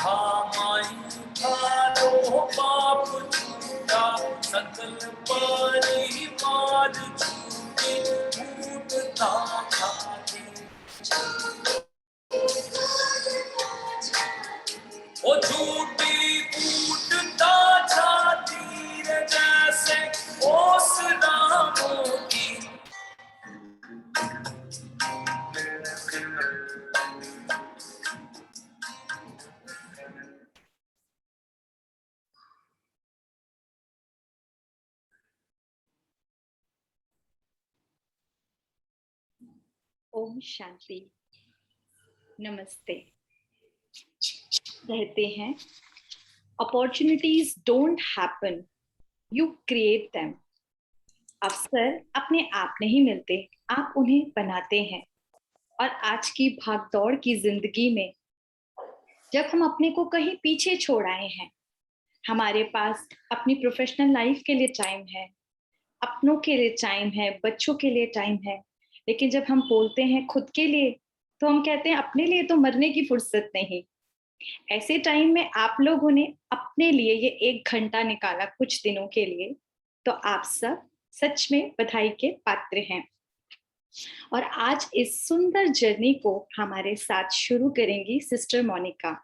माई भालो बाप छूटा सकल परिवार छूटे फूटता छाती ओ झूठी फूटता छाती जैसे ओस नामों की ओम शांति। नमस्ते। कहते हैं opportunities don't happen, you create them. अवसर अपने आप नहीं मिलते, आप उन्हें बनाते हैं। और आज की भागदौड़ की जिंदगी में जब हम अपने को कहीं पीछे छोड़ आए हैं, हमारे पास अपनी प्रोफेशनल लाइफ के लिए टाइम है, अपनों के लिए टाइम है, बच्चों के लिए टाइम है, लेकिन जब हम बोलते हैं खुद के लिए तो हम कहते हैं अपने लिए तो मरने की फुर्सत नहीं। ऐसे टाइम में आप लोगों ने अपने लिए ये 1 घंटा निकाला कुछ दिनों के लिए, तो आप सब सच में बधाई के पात्र हैं। और आज इस सुंदर जर्नी को हमारे साथ शुरू करेंगी सिस्टर मोनिका,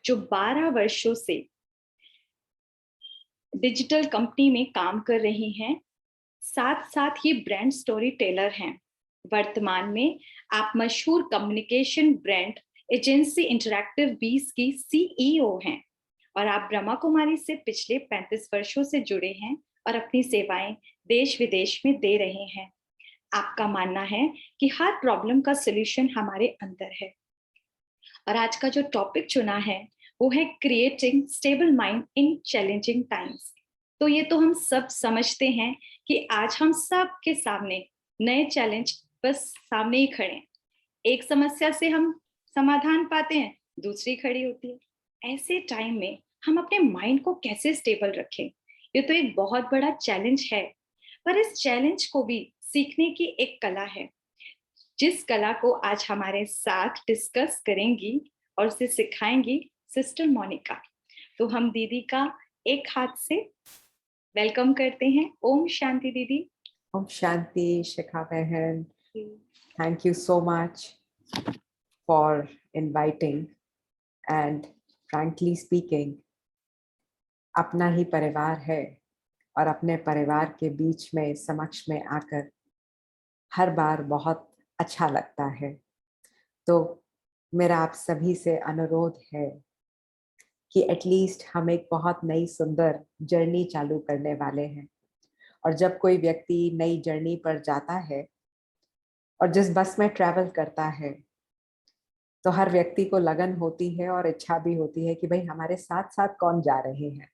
जो 12 वर्षों से डिजिटल कंपनी में काम कर रही हैं। साथ साथ ये ब्रांड स्टोरी टेलर हैं। वर्तमान में आप मशहूर कम्युनिकेशन ब्रांड एजेंसी इंटरैक्टिव 20 की सीईओ हैं और आप ब्रह्मा कुमारी से पिछले 35 वर्षों से जुड़े हैं और अपनी सेवाएं देश विदेश में दे रहे हैं। आपका मानना है कि हर प्रॉब्लम का सॉल्यूशन हमारे अंदर है। और आज का जो टॉपिक चुना है वो है creating stable mind in challenging times. तो ये तो हम सब समझते हैं कि आज हम सब के सामने नए चैलेंज बस सामने ही खड़े हैं। एक समस्या से हम समाधान पाते हैं, दूसरी खड़ी होती है। ऐसे टाइम में हम अपने माइंड को कैसे स्टेबल रखें, ये तो एक बहुत बड़ा चैलेंज है। पर इस चैलेंज को भी सीखने की एक कला है, जिस कला को आज हमारे साथ डिस्कस करेंगी और उसे सिखाएंगी सिस्टर मोनिका। तो हम दीदी का एक हाथ से वेलकम करते हैं। ओम शांति दीदी। ओम शांति शिखा बहन, thank you so much for inviting and frankly speaking, अपना ही परिवार है और अपने परिवार के बीच में समक्ष में आकर हर बार बहुत अच्छा लगता है। तो मेरा आप सभी से अनुरोध है कि एटलीस्ट हम एक बहुत नई सुंदर जर्नी चालू करने वाले हैं। और जब कोई व्यक्ति नई जर्नी पर जाता है और जिस बस में ट्रैवल करता है, तो हर व्यक्ति को लगन होती है और इच्छा भी होती है कि भाई हमारे साथ साथ कौन जा रहे हैं।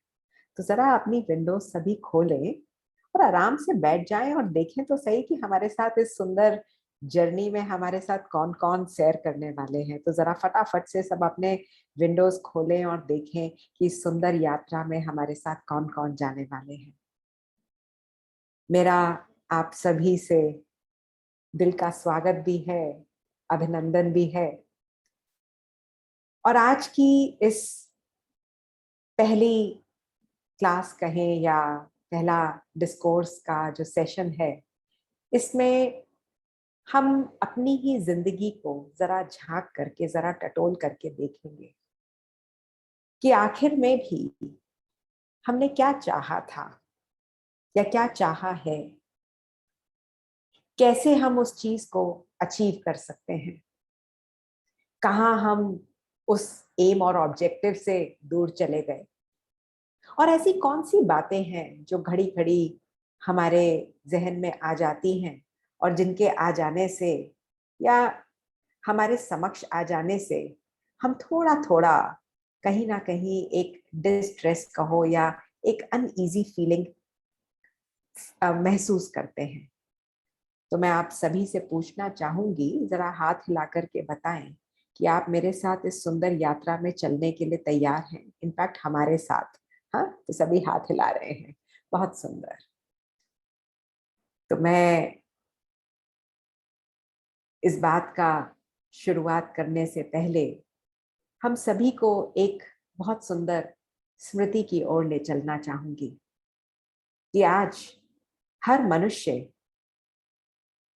तो जरा अपनी विंडो सभी खोलें और आराम से बैठ जाएं और देखें तो सही कि हमारे साथ इस सुंदर जर्नी में हमारे साथ कौन कौन सैर करने वाले हैं। तो जरा फटाफट से सब अपने विंडोज खोलें और देखें कि इस सुंदर यात्रा में हमारे साथ कौन कौन जाने वाले हैं। मेरा आप सभी से दिल का स्वागत भी है, अभिनंदन भी है। और आज की इस पहली क्लास कहें या पहला डिस्कोर्स का जो सेशन है, इसमें हम अपनी ही जिंदगी को जरा झांक करके, जरा टटोल करके देखेंगे कि आखिर में भी हमने क्या चाहा था या क्या चाहा है, कैसे हम उस चीज को अचीव कर सकते हैं, कहाँ हम उस एम और ऑब्जेक्टिव से दूर चले गए, और ऐसी कौन सी बातें हैं जो घड़ी घड़ी हमारे जहन में आ जाती हैं और जिनके आ जाने से या हमारे समक्ष आ जाने से हम थोड़ा थोड़ा कहीं ना कहीं एक डिस्ट्रेस कहो या एक अनईजी फीलिंग महसूस करते हैं। तो मैं आप सभी से पूछना चाहूंगी, जरा हाथ हिला करके बताएं कि आप मेरे साथ इस सुंदर यात्रा में चलने के लिए तैयार हैं। इनफैक्ट हमारे साथ, हाँ, तो सभी हाथ हिला रहे हैं। बहुत सुंदर। तो मैं इस बात का शुरुआत करने से पहले हम सभी को एक बहुत सुंदर स्मृति की ओर ले चलना चाहूंगी कि आज हर मनुष्य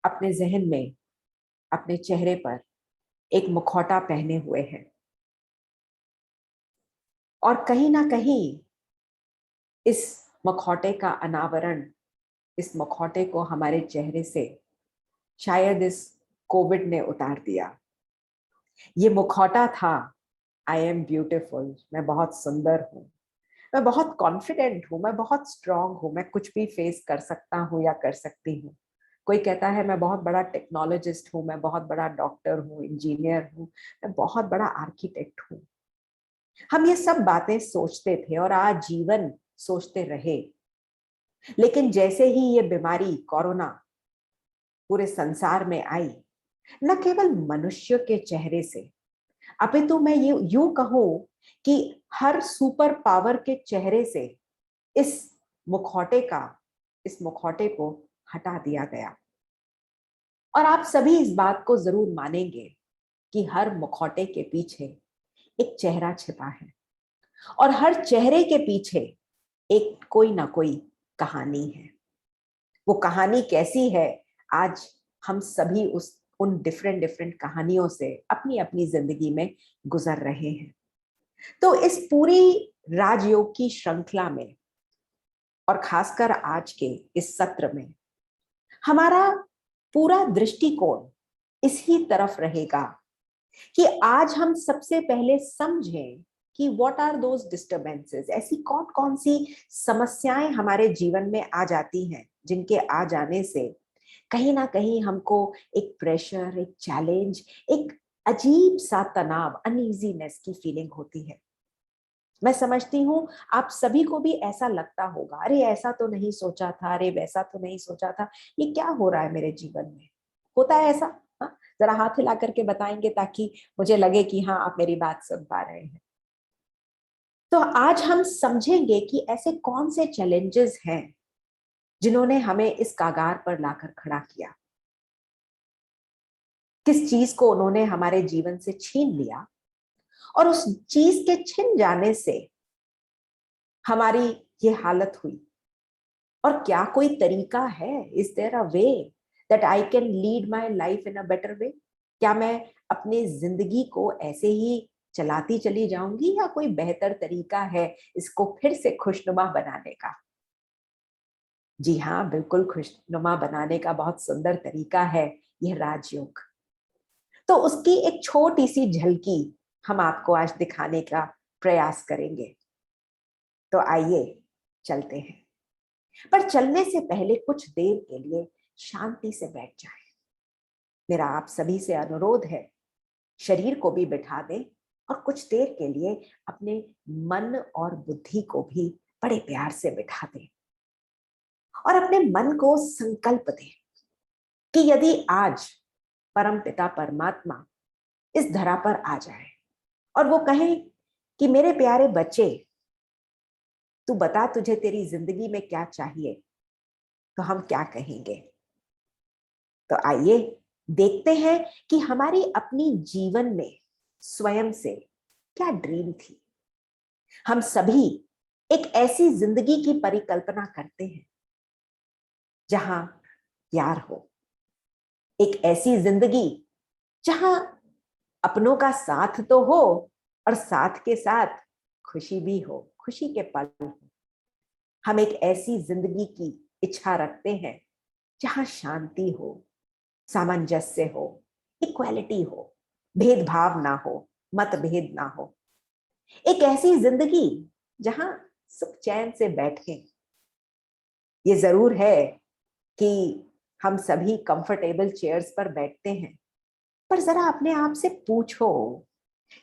अपने जहन में, अपने चेहरे पर एक मुखौटा पहने हुए है और कहीं ना कहीं इस मुखौटे का अनावरण, इस मुखौटे को हमारे चेहरे से शायद इस कोविड ने उतार दिया। ये मुखौटा था आई एम ब्यूटिफुल, मैं बहुत सुंदर हूं, मैं बहुत कॉन्फिडेंट हूं, मैं बहुत स्ट्रांग हूं, मैं कुछ भी फेस कर सकता हूं या कर सकती हूँ। कोई कहता है मैं बहुत बड़ा टेक्नोलॉजिस्ट हूं, मैं बहुत बड़ा डॉक्टर हूं, इंजीनियर हूं, मैं बहुत बड़ा आर्किटेक्ट हूं। हम ये सब बातें सोचते थे और आजीवन सोचते रहे। लेकिन जैसे ही ये बीमारी कोरोना पूरे संसार में आई, न केवल मनुष्य के चेहरे से, अपितु मैं ये यूं कहूं कि हर सुपर पावर के चेहरे से इस मुखौटे को हटा दिया गया। और आप सभी इस बात को जरूर मानेंगे कि हर मुखौटे के पीछे एक चेहरा छिपा है और हर चेहरे के पीछे एक कोई ना कोई कहानी है। वो कहानी कैसी है, आज हम सभी उन डिफरेंट डिफरेंट कहानियों से अपनी अपनी जिंदगी में गुजर रहे हैं। तो इस पूरी राजयोग की श्रृंखला में और खासकर आज के इस सत्र में हमारा पूरा दृष्टिकोण इसी तरफ रहेगा कि आज हम सबसे पहले समझें कि व्हाट आर दोज डिस्टर्बेंसेस, ऐसी कौन कौन सी समस्याएं हमारे जीवन में आ जाती हैं जिनके आ जाने से कहीं ना कहीं हमको एक प्रेशर, एक चैलेंज, एक अजीब सा तनाव, अनईजीनेस की फीलिंग होती है। मैं समझती हूँ आप सभी को भी ऐसा लगता होगा, अरे ऐसा तो नहीं सोचा था, अरे वैसा तो नहीं सोचा था, ये क्या हो रहा है मेरे जीवन में। होता है ऐसा? हाँ, जरा हाथ हिला करके बताएंगे ताकि मुझे लगे कि हाँ आप मेरी बात सुन पा रहे हैं। तो आज हम समझेंगे कि ऐसे कौन से चैलेंजेस हैं जिन्होंने हमें इस कागार पर लाकर खड़ा किया, किस चीज को उन्होंने हमारे जीवन से छीन लिया और उस चीज के छिन जाने से हमारी ये हालत हुई। और क्या कोई तरीका है, is there a way that I can lead my life in a better way? क्या मैं अपनी जिंदगी को ऐसे ही चलाती चली जाऊंगी या कोई बेहतर तरीका है इसको फिर से खुशनुमा बनाने का? जी हाँ, बिल्कुल खुशनुमा बनाने का बहुत सुंदर तरीका है यह राजयोग। तो उसकी एक छोटी सी झलकी हम आपको आज दिखाने का प्रयास करेंगे। तो आइए चलते हैं, पर चलने से पहले कुछ देर के लिए शांति से बैठ जाएं। मेरा आप सभी से अनुरोध है, शरीर को भी बिठा दें और कुछ देर के लिए अपने मन और बुद्धि को भी बड़े प्यार से बिठा दें और अपने मन को संकल्प दें कि यदि आज परमपिता परमात्मा इस धरा पर आ जाए और वो कहे कि मेरे प्यारे बच्चे, तू बता तुझे तेरी जिंदगी में क्या चाहिए, तो हम क्या कहेंगे? तो आइए देखते हैं कि हमारी अपनी जीवन में स्वयं से क्या ड्रीम थी। हम सभी एक ऐसी जिंदगी की परिकल्पना करते हैं जहां प्यार हो, एक ऐसी जिंदगी जहां अपनों का साथ तो हो और साथ के साथ खुशी भी हो, खुशी के पल हो। हम एक ऐसी जिंदगी की इच्छा रखते हैं जहां शांति हो, सामंजस्य हो, इक्वालिटी हो, भेदभाव ना हो, मतभेद ना हो। एक ऐसी जिंदगी जहां सुख चैन से बैठे। ये जरूर है कि हम सभी कंफर्टेबल चेयर्स पर बैठते हैं, पर जरा अपने आप से पूछो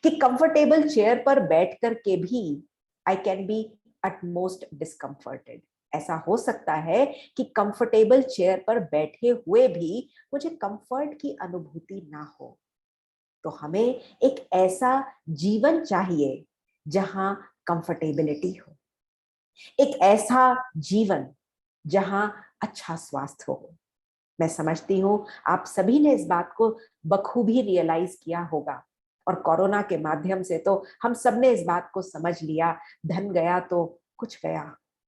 कि कंफर्टेबल चेयर पर बैठ कर के भी आई कैन बी अटमोस्ट डिस्कम्फर्टेड। ऐसा हो सकता है कि कंफर्टेबल चेयर पर बैठे हुए भी मुझे कंफर्ट की अनुभूति ना हो। तो हमें एक ऐसा जीवन चाहिए जहां कंफर्टेबिलिटी हो, एक ऐसा जीवन जहां अच्छा स्वास्थ्य हो। मैं समझती हूँ आप सभी ने इस बात को बखूबी रियलाइज किया होगा और कोरोना के माध्यम से तो हम सबने इस बात को समझ लिया, धन गया तो कुछ गया,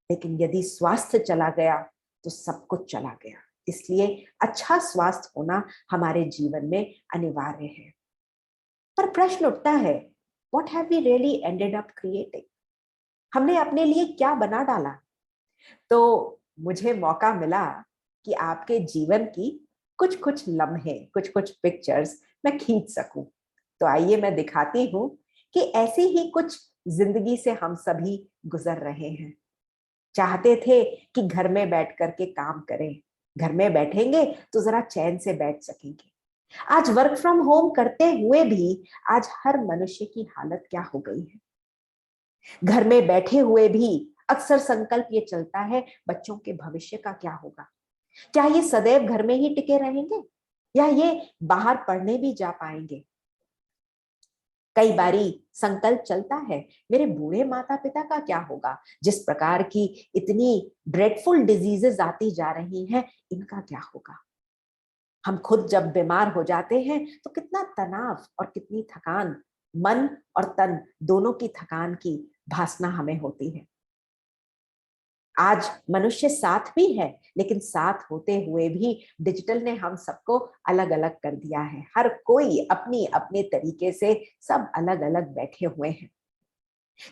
लेकिन यदि स्वास्थ्य चला गया तो सब कुछ चला गया। इसलिए अच्छा स्वास्थ्य होना हमारे जीवन में अनिवार्य है। पर प्रश्न उठता है, what have we really ended up creating? हमने अपने लिए क्या बना डाला? तो मुझे मौका मिला कि आपके जीवन की कुछ कुछ लम्हे, कुछ कुछ पिक्चर्स मैं खींच सकूं। तो आइए मैं दिखाती हूं कि ऐसी ही कुछ जिंदगी से हम सभी गुजर रहे हैं। चाहते थे कि घर में बैठ करके काम करें, घर में बैठेंगे तो जरा चैन से बैठ सकेंगे। आज वर्क फ्रॉम होम करते हुए भी आज हर मनुष्य की हालत क्या हो गई है। घर में बैठे हुए भी अक्सर संकल्प ये चलता है, बच्चों के भविष्य का क्या होगा? क्या ये सदैव घर में ही टिके रहेंगे या ये बाहर पढ़ने भी जा पाएंगे? कई बारी संकल्प चलता है, मेरे बूढ़े माता पिता का क्या होगा? जिस प्रकार की इतनी ड्रेडफुल डिजीजेस आती जा रही हैं, इनका क्या होगा? हम खुद जब बीमार हो जाते हैं तो कितना तनाव और कितनी थकान, मन और तन दोनों की थकान की भासना हमें होती है। आज मनुष्य साथ भी है, लेकिन साथ होते हुए भी डिजिटल ने हम सबको अलग अलग कर दिया है। हर कोई अपनी अपने तरीके से सब अलग अलग बैठे हुए हैं।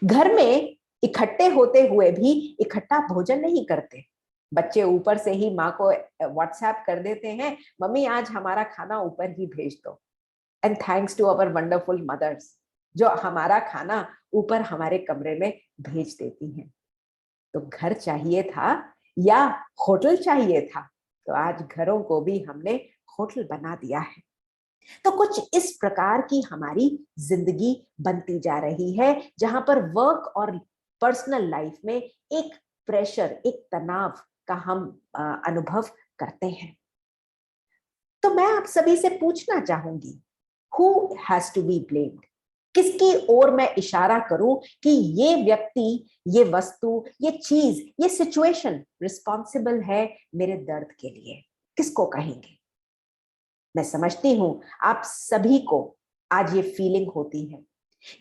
घर में इकट्ठे होते हुए भी इकट्ठा भोजन नहीं करते। बच्चे ऊपर से ही माँ को व्हाट्सएप कर देते हैं, मम्मी आज हमारा खाना ऊपर ही भेज दो। And thanks to our wonderful mothers जो हमारा खाना ऊपर हमारे कमरे में भेज देती हैं। तो घर चाहिए था या होटल चाहिए था? तो आज घरों को भी हमने होटल बना दिया है। तो कुछ इस प्रकार की हमारी जिंदगी बनती जा रही है, जहां पर वर्क और पर्सनल लाइफ में एक प्रेशर, एक तनाव का हम अनुभव करते हैं। तो मैं आप सभी से पूछना चाहूंगी, who has to be blamed? किसकी ओर मैं इशारा करूं कि ये व्यक्ति, ये वस्तु, ये चीज, ये सिचुएशन रिस्पॉन्सिबल है मेरे दर्द के लिए? किसको कहेंगे? मैं समझती हूं आप सभी को आज ये फीलिंग होती है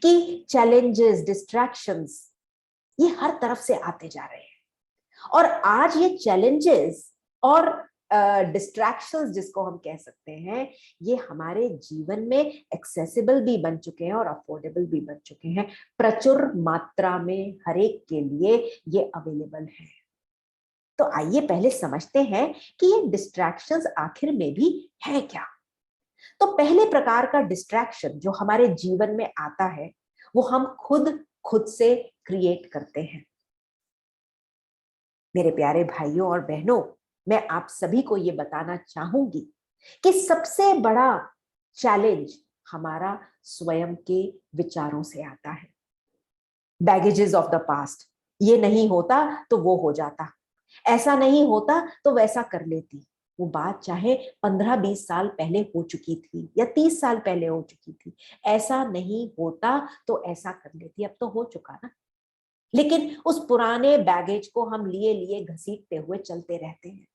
कि चैलेंजेस, डिस्ट्रैक्शंस ये हर तरफ से आते जा रहे हैं। और आज ये चैलेंजेस और डिस्ट्रैक्शंस जिसको हम कह सकते हैं, ये हमारे जीवन में एक्सेसिबल भी बन चुके हैं और अफोर्डेबल भी बन चुके हैं। प्रचुर मात्रा में हर एक के लिए ये अवेलेबल है। तो आइए पहले समझते हैं कि ये डिस्ट्रैक्शंस आखिर में भी है क्या। तो पहले प्रकार का डिस्ट्रैक्शन जो हमारे जीवन में आता है, वो हम खुद से क्रिएट करते हैं। मेरे प्यारे भाइयों और बहनों, मैं आप सभी को ये बताना चाहूंगी कि सबसे बड़ा चैलेंज हमारा स्वयं के विचारों से आता है। बैगेजेस ऑफ द पास्ट, ये नहीं होता तो वो हो जाता, ऐसा नहीं होता तो वैसा कर लेती। वो बात चाहे 15-20 साल पहले हो चुकी थी या 30 साल पहले हो चुकी थी, ऐसा नहीं होता तो ऐसा कर लेती। अब तो हो चुका ना, लेकिन उस पुराने बैगेज को हम लिए लिए घसीटते हुए चलते रहते हैं।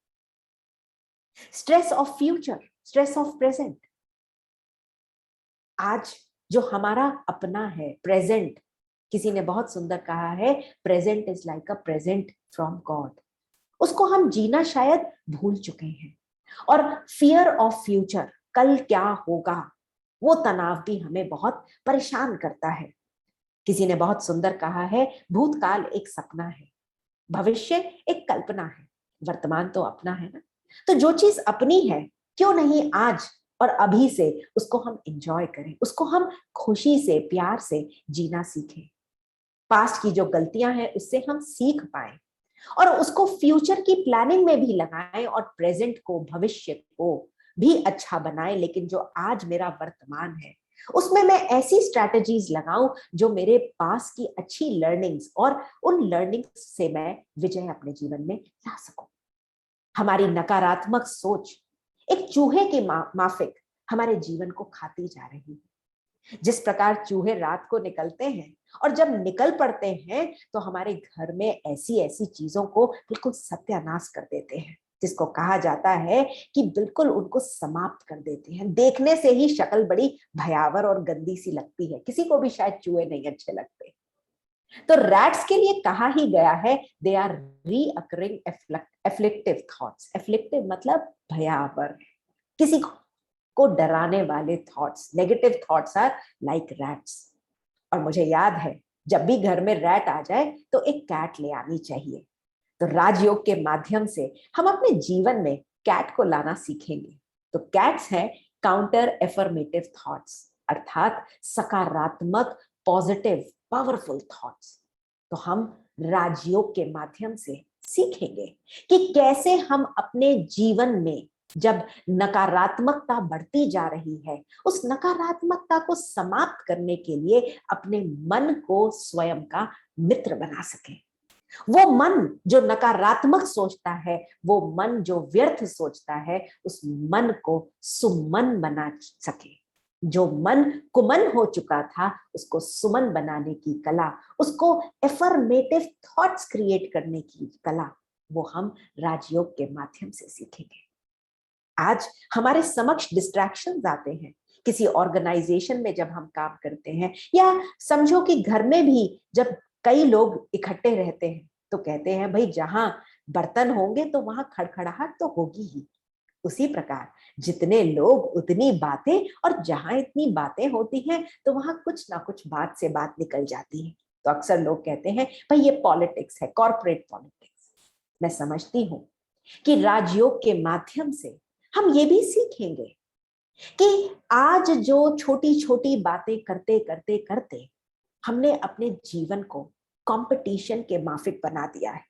Stress of future, stress of present. आज जो हमारा अपना है प्रेजेंट, किसी ने बहुत सुंदर कहा है, present is like a present from God. उसको हम जीना शायद भूल चुके हैं। और फियर ऑफ फ्यूचर, कल क्या होगा, वो तनाव भी हमें बहुत परेशान करता है। किसी ने बहुत सुंदर कहा है, भूतकाल एक सपना है, भविष्य एक कल्पना है, वर्तमान तो अपना है ना। तो जो चीज अपनी है, क्यों नहीं आज और अभी से उसको हम एंजॉय करें, उसको हम खुशी से, प्यार से जीना सीखें। पास्ट की जो गलतियां हैं उससे हम सीख पाए और उसको फ्यूचर की प्लानिंग में भी लगाएं और प्रेजेंट को, भविष्य को भी अच्छा बनाएं। लेकिन जो आज मेरा वर्तमान है उसमें मैं ऐसी स्ट्रैटेजीज लगाऊं जो मेरे पास की अच्छी लर्निंग्स, और उन लर्निंग्स से मैं विजय अपने जीवन में ला सकूं। हमारी नकारात्मक सोच एक चूहे की माफिक हमारे जीवन को खाती जा रही है। जिस प्रकार चूहे रात को निकलते हैं और जब निकल पड़ते हैं तो हमारे घर में ऐसी ऐसी चीजों को बिल्कुल सत्यानाश कर देते हैं। जिसको कहा जाता है कि बिल्कुल उनको समाप्त कर देते हैं। देखने से ही शक्ल बड़ी भयावर और गंदी सी लगती है, किसी को भी शायद चूहे नहीं अच्छे लगते। तो रैट्स के लिए कहा ही गया है, they are recurring afflictive thoughts. Afflictive मतलब भयावर, किसी को डराने वाले thoughts, negative thoughts are like rats. और मुझे याद है जब भी घर में रैट आ जाए तो एक कैट ले आनी चाहिए। तो राजयोग के माध्यम से हम अपने जीवन में कैट को लाना सीखेंगे। तो कैट्स हैं काउंटर एफर्मेटिव थॉट्स, अर्थात सकारात्मक, पॉजिटिव, पावरफुल थॉट्स। तो हम राजयोग के माध्यम से सीखेंगे कि कैसे हम अपने जीवन में जब नकारात्मकता बढ़ती जा रही है, उस नकारात्मकता को समाप्त करने के लिए अपने मन को स्वयं का मित्र बना सके। वो मन जो नकारात्मक सोचता है, वो मन जो व्यर्थ सोचता है, उस मन को सुमन बना सके। जो मन कुमन हो चुका था उसको सुमन बनाने की कला, उसको एफर्मेटिव थॉट्स क्रिएट करने की कला, वो हम राजयोग के माध्यम से सीखेंगे। आज हमारे समक्ष डिस्ट्रैक्शंस आते हैं। किसी ऑर्गेनाइजेशन में जब हम काम करते हैं, या समझो कि घर में भी जब कई लोग इकट्ठे रहते हैं, तो कहते हैं भाई जहां बर्तन होंगे तो वहां खड़खड़ाहट तो होगी ही। उसी प्रकार जितने लोग उतनी बातें, और जहां इतनी बातें होती हैं तो वहां कुछ ना कुछ बात से बात निकल जाती है। तो अक्सर लोग कहते हैं भाई ये पॉलिटिक्स है, कॉर्पोरेट पॉलिटिक्स। मैं समझती हूँ कि राजयोग के माध्यम से हम ये भी सीखेंगे कि आज जो छोटी छोटी बातें करते करते करते हमने अपने जीवन को कंपटीशन के माफिक बना दिया है।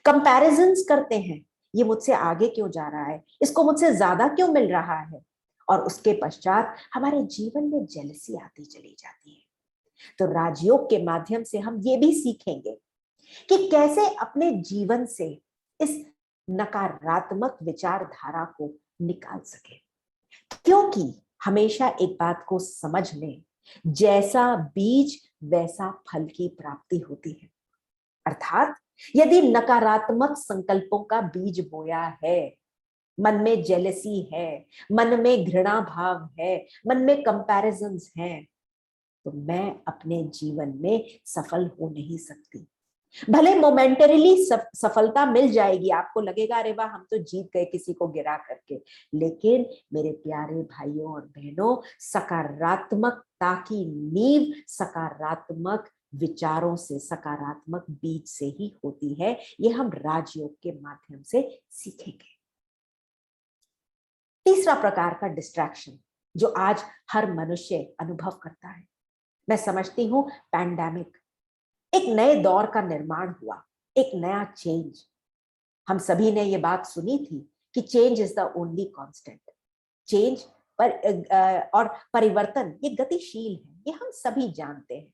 कंपैरिजंस करते हैं, ये मुझसे आगे क्यों जा रहा है, इसको मुझसे ज्यादा क्यों मिल रहा है, और उसके पश्चात हमारे जीवन में जेलसी आती चली जाती है। तो राजयोग के माध्यम से हम ये भी सीखेंगे कि कैसे अपने जीवन से इस नकारात्मक विचारधारा को निकाल सके। क्योंकि हमेशा एक बात को समझ लें, जैसा बीज वैसा फल की प्राप्ति होती है। अर्थात यदि नकारात्मक संकल्पों का बीज बोया है, मन में जेलसी है, मन में घृणा भाव है, मन में कंपैरिजंस हैं, तो मैं अपने जीवन में सफल हो नहीं सकती। भले मोमेंटरीली सफलता मिल जाएगी, आपको लगेगा अरे वाह हम तो जीत गए किसी को गिरा करके, लेकिन मेरे प्यारे भाइयों और बहनों, सकारात्मकता की नींव सकारात्मक विचारों से, सकारात्मक बीज से ही होती है। ये हम राजयोग के माध्यम से सीखेंगे। तीसरा प्रकार का डिस्ट्रैक्शन जो आज हर मनुष्य अनुभव करता है, मैं समझती हूं पैंडेमिक, एक नए दौर का निर्माण हुआ, एक नया चेंज। हम सभी ने ये बात सुनी थी कि change is the only constant. Change और परिवर्तन ये गतिशील है, ये हम सभी जानते हैं।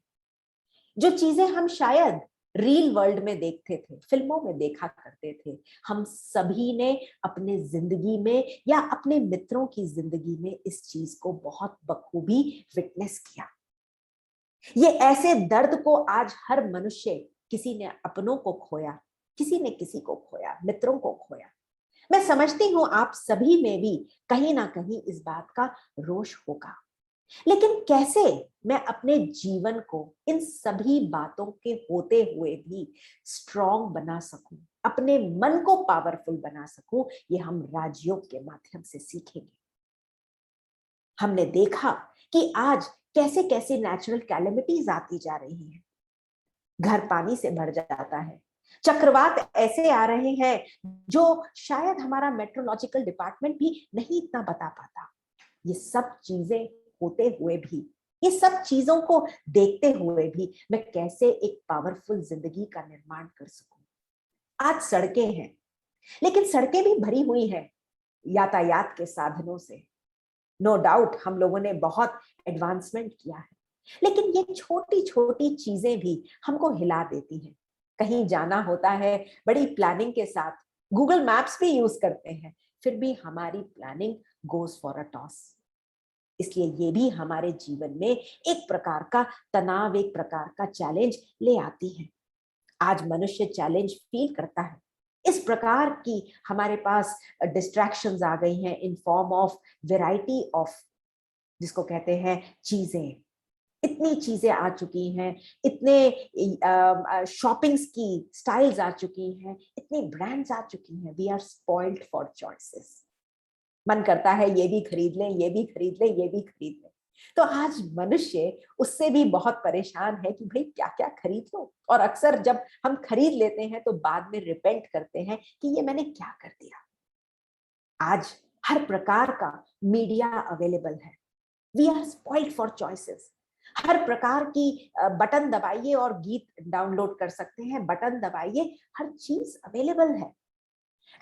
जो चीजें हम शायद रियल वर्ल्ड में देखते थे, फिल्मों में देखा करते थे, हम सभी ने अपने जिंदगी में या अपने मित्रों की जिंदगी में इस चीज को बहुत बखूबी विटनेस किया। ये ऐसे दर्द को आज हर मनुष्य, किसी ने अपनों को खोया, किसी ने किसी को खोया, मित्रों को खोया। मैं समझती हूं आप सभी में भी कहीं ना कहीं इस बात का रोष होगा, लेकिन कैसे मैं अपने जीवन को इन सभी बातों के होते हुए भी स्ट्रॉन्ग बना सकूं, अपने मन को पावरफुल बना सकूं, ये हम राजयोग के माध्यम से सीखेंगे। हमने देखा कि आज कैसे कैसे नेचुरल कैलेमिटीज आती जा रही हैं। घर पानी से भर जाता है, चक्रवात ऐसे आ रहे हैं जो शायद हमारा मेट्रोलॉजिकल डिपार्टमेंट भी नहीं इतना बता पाता। ये सब चीजें होते हुए भी, ये सब चीजों को देखते हुए भी मैं कैसे एक पावरफुल जिंदगी का निर्माण कर सकूं। आज सड़कें हैं, लेकिन सड़कें भी भरी हुई हैं यातायात के साधनों से। नो डाउट हम लोगों ने बहुत एडवांसमेंट किया है, लेकिन ये छोटी छोटी चीजें भी हमको हिला देती हैं। कहीं जाना होता है, बड़ी प्लानिंग के साथ गूगल मैप्स भी यूज करते हैं, फिर भी हमारी planning goes for a toss. इसलिए ये भी हमारे जीवन में एक प्रकार का तनाव, एक प्रकार का चैलेंज ले आती है। आज मनुष्य चैलेंज फील करता है, इस प्रकार की हमारे पास डिस्ट्रैक्शंस आ गई हैं in form of variety of, जिसको कहते हैं चीजें। इतनी चीजें आ चुकी हैं, इतने शॉपिंग्स की स्टाइल्स आ चुकी हैं, इतनी ब्रांड्स आ चुकी हैं, we are spoiled for choices. मन करता है ये भी खरीद लें, ये भी खरीद लें, ये भी खरीद लें। तो आज मनुष्य उससे भी बहुत परेशान है कि भाई क्या क्या खरीद लो, और अक्सर जब हम खरीद लेते हैं तो बाद में रिपेंट करते हैं कि ये मैंने क्या कर दिया। आज हर प्रकार का मीडिया अवेलेबल है, we are spoiled for choices. हर प्रकार की बटन दबाइए और गीत डाउनलोड कर सकते हैं, बटन दबाइए, हर चीज अवेलेबल है।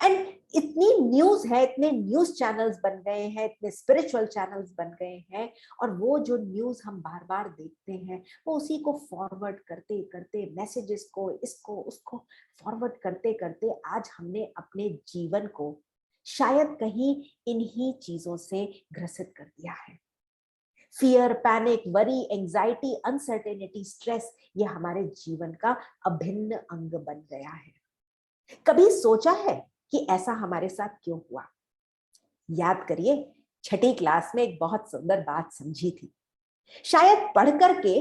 एंड इतनी न्यूज है, इतने न्यूज चैनल्स बन गए हैं, इतने स्पिरिचुअल चैनल्स बन गए हैं, और वो जो न्यूज हम बार बार देखते हैं वो उसी को फॉरवर्ड करते करते, मैसेजेस को इसको उसको फॉरवर्ड करते करते आज हमने अपने जीवन को शायद कहीं इन्हीं चीजों से ग्रसित कर दिया है। Fear, panic, worry, anxiety, uncertainty, stress, ये हमारे जीवन का अभिन्न अंग बन गया है। कभी सोचा है कि ऐसा हमारे साथ क्यों हुआ? याद करिए, छठी क्लास में एक बहुत सुंदर बात समझी थी। शायद पढ़ करके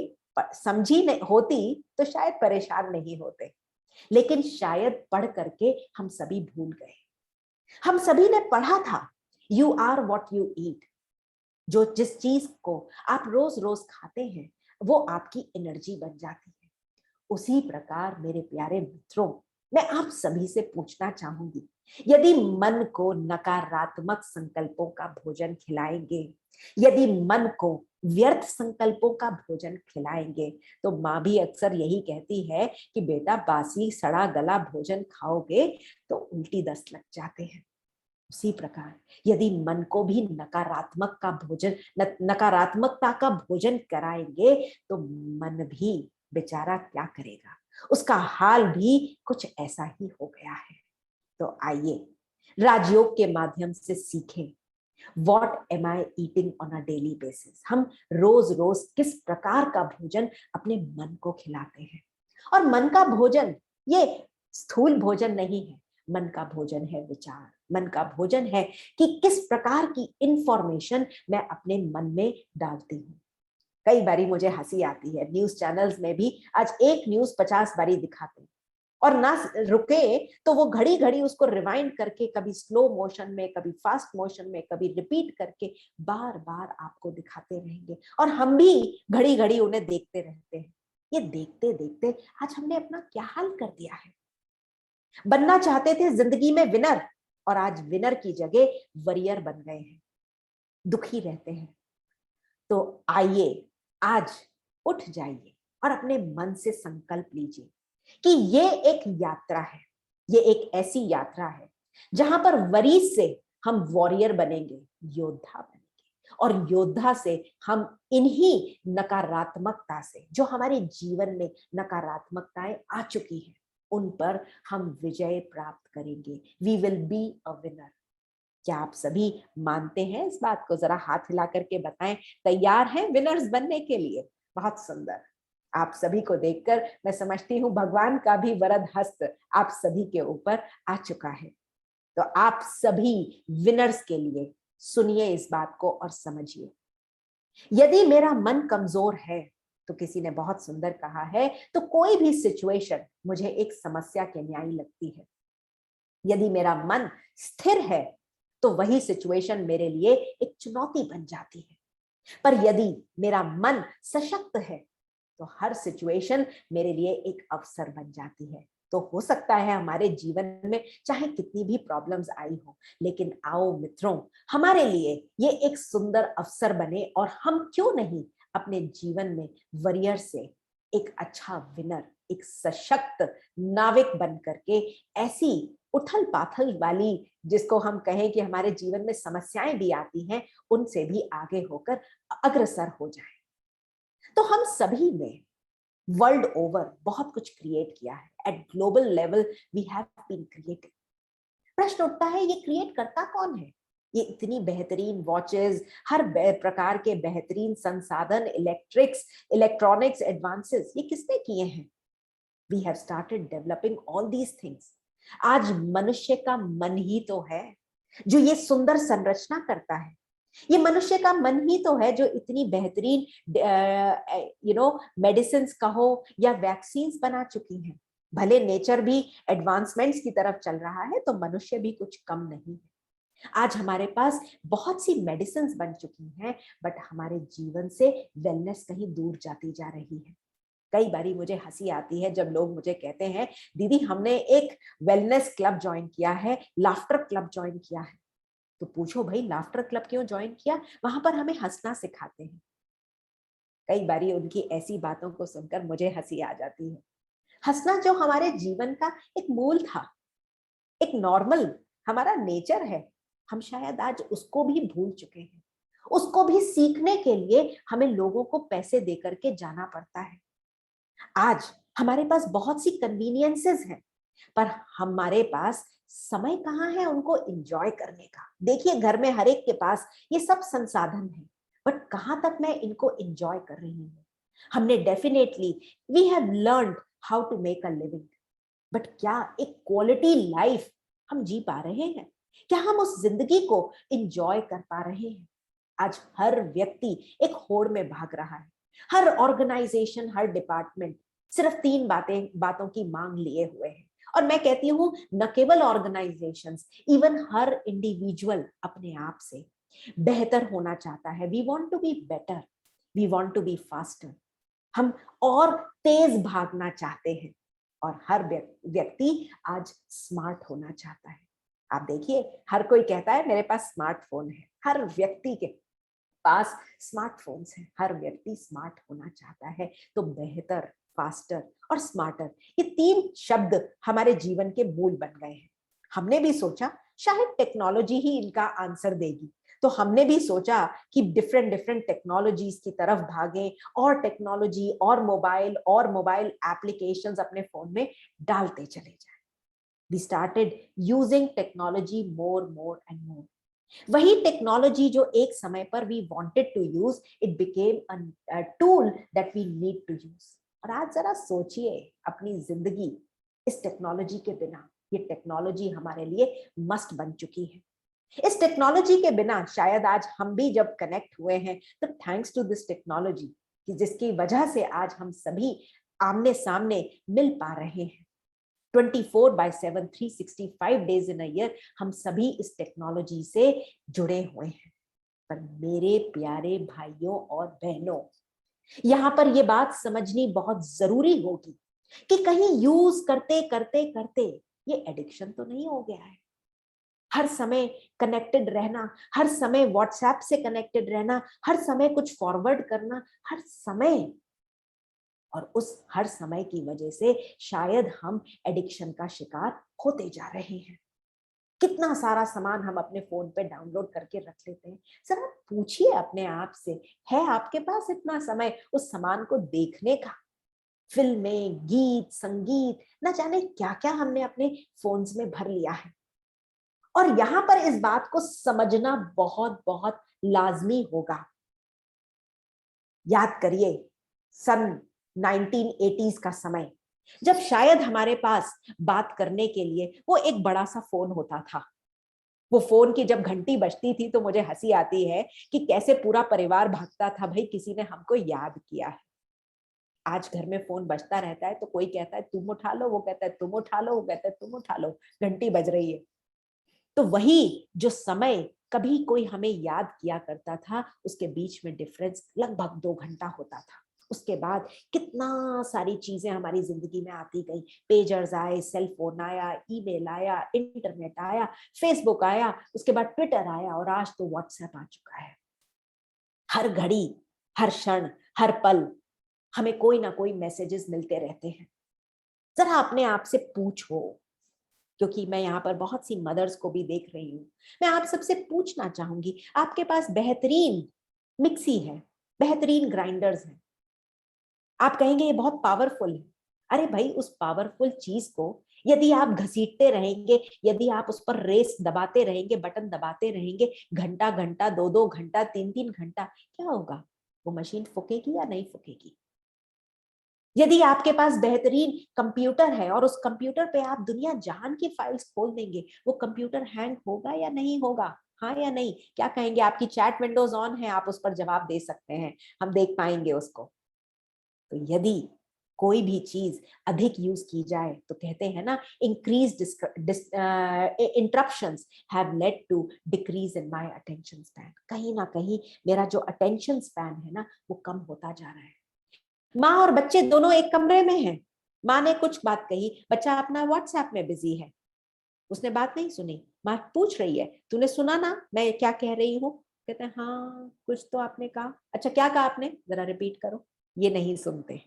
समझी नहीं होती तो शायद परेशान नहीं होते, लेकिन शायद पढ़ करके हम सभी भूल गए। हम सभी ने पढ़ा था, you are what you eat. जो जिस चीज को आप रोज रोज खाते हैं वो आपकी एनर्जी बन जाती है। उसी प्रकार मेरे प्यारे मित्रों, मैं आप सभी से पूछना चाहूंगी, यदि मन को नकारात्मक संकल्पों का भोजन खिलाएंगे, यदि मन को व्यर्थ संकल्पों का भोजन खिलाएंगे, तो माँ भी अक्सर यही कहती है कि बेटा बासी सड़ा गला भोजन खाओगे तो उल्टी दस्त लग जाते हैं। उसी प्रकार यदि मन को भी नकारात्मकता का भोजन कराएंगे तो मन भी बेचारा क्या करेगा, उसका हाल भी कुछ ऐसा ही हो गया है। तो आइए राजयोग के माध्यम से सीखें, What am I eating on a daily basis? हम रोज रोज किस प्रकार का भोजन अपने मन को खिलाते हैं। और मन का भोजन ये स्थूल भोजन नहीं है, मन का भोजन है विचार, मन का भोजन है कि किस प्रकार की इंफॉर्मेशन मैं अपने मन में डालती हूँ। कई बारी मुझे हंसी आती है, न्यूज चैनल्स में भी आज एक न्यूज 50 बारी दिखाते हैं, और ना रुके तो वो घड़ी घड़ी उसको रिवाइंड करके, कभी स्लो मोशन में, कभी फास्ट मोशन में, कभी रिपीट करके बार बार आपको दिखाते रहेंगे, और हम भी घड़ी घड़ी उन्हें देखते रहते हैं। ये देखते देखते आज हमने अपना क्या हाल कर दिया है। बनना चाहते थे जिंदगी में विनर, और आज विनर की जगह वरियर बन गए हैं, दुखी रहते हैं। तो आइए आज उठ जाइए और अपने मन से संकल्प लीजिए कि ये एक यात्रा है, ये एक ऐसी यात्रा है जहां पर वरी से हम वॉरियर बनेंगे, योद्धा बनेंगे, और योद्धा से हम इन्हीं नकारात्मकता से, जो हमारे जीवन में नकारात्मकताएं आ चुकी हैं, उन पर हम विजय प्राप्त करेंगे। We will be a winner. क्या आप सभी मानते हैं इस बात को? जरा हाथ हिला करके बताएं, तैयार हैं विनर्स बनने के लिए? बहुत सुंदर। आप सभी को देखकर मैं समझती हूँ भगवान का भी वरद हस्त आप सभी के ऊपर आ चुका है। तो आप सभी विनर्स के लिए सुनिए इस बात को और समझिए। यदि मेरा मन कमजोर है, तो किसी ने बहुत सुंदर कहा है, तो कोई भी सिचुएशन मुझे एक समस्या के न्याय लगती है। यदि मेरा मन स्थिर है तो वही सिचुएशन मेरे लिए एक चुनौती बन जाती है। पर यदि मेरा मन सशक्त है तो हर सिचुएशन मेरे लिए एक अवसर बन जाती है। तो हो सकता है हमारे जीवन में चाहे कितनी भी प्रॉब्लम्स आई हो, लेकिन आओ मित्रों, हमारे लिए ये एक सुंदर अवसर बने, और हम क्यों नहीं अपने जीवन में वरियर से एक अच्छा विनर, एक सशक्त नाविक बन करके ऐसी उथल पाथल वाली, जिसको हम कहें कि हमारे जीवन में समस्याएं भी आती हैं, उनसे भी आगे होकर अग्रसर हो जाए। तो हम सभी ने वर्ल्ड ओवर बहुत कुछ क्रिएट किया है, at global level we have been creating. प्रश्न उठता है, ये क्रिएट करता कौन है? ये इतनी बेहतरीन वॉचेस, हर प्रकार के बेहतरीन संसाधन, इलेक्ट्रॉनिक्स एडवांसेस, ये किसने किए हैं? We have started developing all these things आज मनुष्य का मन ही तो है जो ये सुंदर संरचना करता है। ये मनुष्य का मन ही तो है जो इतनी बेहतरीन मेडिसिन कहो या वैक्सीन्स बना चुकी हैं। भले नेचर भी एडवांसमेंट्स की तरफ चल रहा है तो मनुष्य भी कुछ कम नहीं है। आज हमारे पास बहुत सी मेडिसिन बन चुकी हैं, बट हमारे जीवन से वेलनेस कहीं दूर जाती जा रही है। कई बारी मुझे हंसी आती है जब लोग मुझे कहते हैं दीदी हमने एक वेलनेस क्लब ज्वाइन किया है, लाफ्टर क्लब ज्वाइन किया है। तो पूछो भाई लाफ्टर क्लब क्यों ज्वाइन किया? वहां पर हमें हंसना सिखाते हैं। कई बारी उनकी ऐसी बातों को सुनकर मुझे हंसी आ जाती है। हंसना जो हमारे जीवन का एक मूल था, एक नॉर्मल हमारा नेचर है, हम शायद आज उसको भी भूल चुके हैं। उसको भी सीखने के लिए हमें लोगों को पैसे देकर के जाना पड़ता है। आज हमारे पास बहुत सी कन्वीनियंसेस हैं, पर हमारे पास समय कहाँ है उनको एंजॉय करने का। देखिए घर में हर एक के पास ये सब संसाधन है, बट कहाँ तक मैं इनको एंजॉय कर रही हूँ। हमने definitely we have learned how to make a living, but क्या एक क्वालिटी लाइफ हम जी पा रहे हैं? क्या हम उस जिंदगी को एंजॉय कर पा रहे हैं? आज हर व्यक्ति एक होड़ में भाग रहा है। हर ऑर्गेनाइजेशन, हर डिपार्टमेंट सिर्फ तीन बातों की मांग लिए हुए है। और मैं कहती हूं न केवल ऑर्गेनाइजेशंस, इवन हर इंडिविजुअल अपने आप से बेहतर होना चाहता है। We want to be better, we want to be faster. हम और तेज भागना चाहते हैं, और हर व्यक्ति आज स्मार्ट होना चाहता है। आप देखिए हर कोई कहता है मेरे पास स्मार्टफोन है। हर व्यक्ति के पास स्मार्टफोन्स हैं। हर व्यक्ति स्मार्ट होना चाहता है। तो बेहतर, फास्टर और स्मार्टर, ये तीन शब्द हमारे जीवन के मूल बन गए हैं। हमने भी सोचा शायद टेक्नोलॉजी ही इनका आंसर देगी, तो हमने भी सोचा कि डिफरेंट डिफरेंट टेक्नोलॉजीज की तरफ भागें, और टेक्नोलॉजी और मोबाइल एप्लीकेशंस अपने फोन में डालते चले जाएं। We started using technology more and more. वही टेक्नोलॉजी जो एक समय पर we wanted to use, it became a tool that we need to use. और आज जरा सोचिए अपनी जिंदगी इस टेक्नोलॉजी के बिना। ये टेक्नोलॉजी हमारे लिए मस्ट बन चुकी है। इस टेक्नोलॉजी के बिना शायद आज हम भी जब कनेक्ट हुए हैं तो थैंक्स टू दिस टेक्नोलॉजी, कि जिसकी वजह से आज हम सभी आमने सामने मिल पा रहे हैं। 24/7 365 डेज इन अ ईयर हम सभी इस टेक्नोलॉजी से जुड़े हुए हैं। पर मेरे प्यारे भाइयों और बहनों, यहां पर यह बात समझनी बहुत जरूरी होगी कि कहीं यूज करते करते करते ये एडिक्शन तो नहीं हो गया है। हर समय कनेक्टेड रहना, हर समय व्हाट्सएप से कनेक्टेड रहना, हर समय कुछ फॉरवर्ड करना, हर समय, और उस हर समय की वजह से शायद हम एडिक्शन का शिकार होते जा रहे हैं। कितना सारा सामान हम अपने फोन पे डाउनलोड करके रख लेते हैं। जरा पूछिए अपने आप से, है आपके पास इतना समय उस सामान को देखने का? फिल्में, गीत, संगीत, न जाने क्या क्या हमने अपने फोन्स में भर लिया है। और यहां पर इस बात को समझना बहुत बहुत लाजमी होगा। याद करिए सन 1980s का समय, जब शायद हमारे पास बात करने के लिए वो एक बड़ा सा फोन होता था। वो फोन की जब घंटी बजती थी तो मुझे हंसी आती है कि कैसे पूरा परिवार भागता था, भाई किसी ने हमको याद किया है। आज घर में फोन बजता रहता है तो कोई कहता है तुम उठा लो, वो कहता है तुम उठा लो, वो कहता है तुम उठा लो, घंटी बज रही है। तो वही जो समय कभी कोई हमें याद किया करता था, उसके बीच में डिफरेंस लगभग 2 घंटा होता था। उसके बाद कितना सारी चीजें हमारी जिंदगी में आती गई। पेजर्स आए, सेल फोन आया, ईमेल आया, इंटरनेट आया, फेसबुक आया, उसके बाद ट्विटर आया, और आज तो व्हाट्सएप आ चुका है। हर घड़ी, हर क्षण, हर पल हमें कोई ना कोई मैसेजेस मिलते रहते हैं। जरा अपने आप से पूछो, क्योंकि मैं यहाँ पर बहुत सी मदर्स को भी देख रही हूँ, मैं आप सबसे पूछना चाहूंगी, आपके पास बेहतरीन मिक्सी है, बेहतरीन ग्राइंडर्स हैं, आप कहेंगे ये बहुत पावरफुल है। अरे भाई, उस पावरफुल चीज को यदि आप घसीटते रहेंगे, यदि आप उस पर रेस दबाते रहेंगे, बटन दबाते रहेंगे, घंटा घंटा, 2-2 घंटा, 3-3 घंटा, क्या होगा? वो मशीन फूकेगी या नहीं फूकेगी? यदि आपके पास बेहतरीन कंप्यूटर है और उस कंप्यूटर पे आप दुनिया जहान की फाइल्स खोल देंगे, वो कंप्यूटर हैंग होगा या नहीं होगा? हाँ या नहीं? क्या कहेंगे? आपकी चैट विंडोज ऑन है, आप उस पर जवाब दे सकते हैं, हम देख पाएंगे उसको। तो यदि कोई भी चीज अधिक यूज की जाए तो कहते हैं ना, increase interruptions have led to decrease in my attention span. कहीं ना कहीं मेरा जो अटेंशन स्पैन है ना, वो कम होता जा रहा है। माँ और बच्चे दोनों एक कमरे में हैं, माँ ने कुछ बात कही, बच्चा अपना व्हाट्सएप में बिजी है, उसने बात नहीं सुनी। माँ पूछ रही है, तूने सुना ना मैं क्या कह रही हूँ? कहते हैं हाँ कुछ तो आपने कहा। अच्छा क्या कहा आपने, जरा रिपीट करो। ये नहीं सुनते।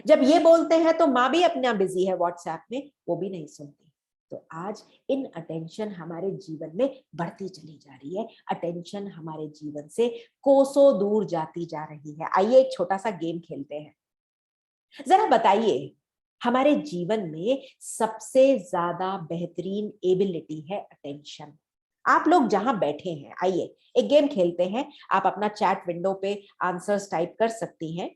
जब ये बोलते हैं तो माँ भी अपना बिजी है व्हाट्सएप में, वो भी नहीं सुनती। तो आज इन अटेंशन हमारे जीवन में बढ़ती चली जा रही है, अटेंशन हमारे जीवन से कोसों दूर जाती जा रही है। आइए एक छोटा सा गेम खेलते हैं। जरा बताइए, हमारे जीवन में सबसे ज्यादा बेहतरीन एबिलिटी है अटेंशन। आप लोग जहां बैठे हैं, आइए एक गेम खेलते हैं। आप अपना चैट विंडो पे आंसर्स टाइप कर सकती हैं।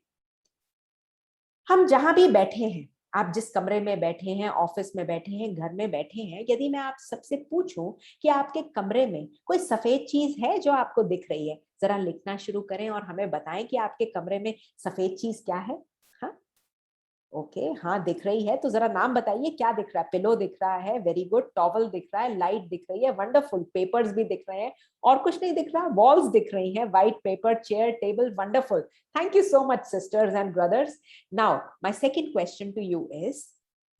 हम जहां भी बैठे हैं, आप जिस कमरे में बैठे हैं, ऑफिस में बैठे हैं, घर में बैठे हैं, यदि मैं आप सबसे पूछूं कि आपके कमरे में कोई सफेद चीज है जो आपको दिख रही है, जरा लिखना शुरू करें और हमें बताएं कि आपके कमरे में सफेद चीज क्या है। हाँ ओके, हाँ दिख रही है, तो जरा नाम बताइए क्या दिख रहा है। पिलो दिख रहा है, वेरी गुड। टॉवल दिख रहा है, लाइट दिख रही है, वंडरफुल। पेपर्स भी दिख रहे हैं, और कुछ नहीं दिख रहा? वॉल्स दिख रही हैं, white paper, chair, table, wonderful. Thank you so much sisters and brothers. Now my second question to you is,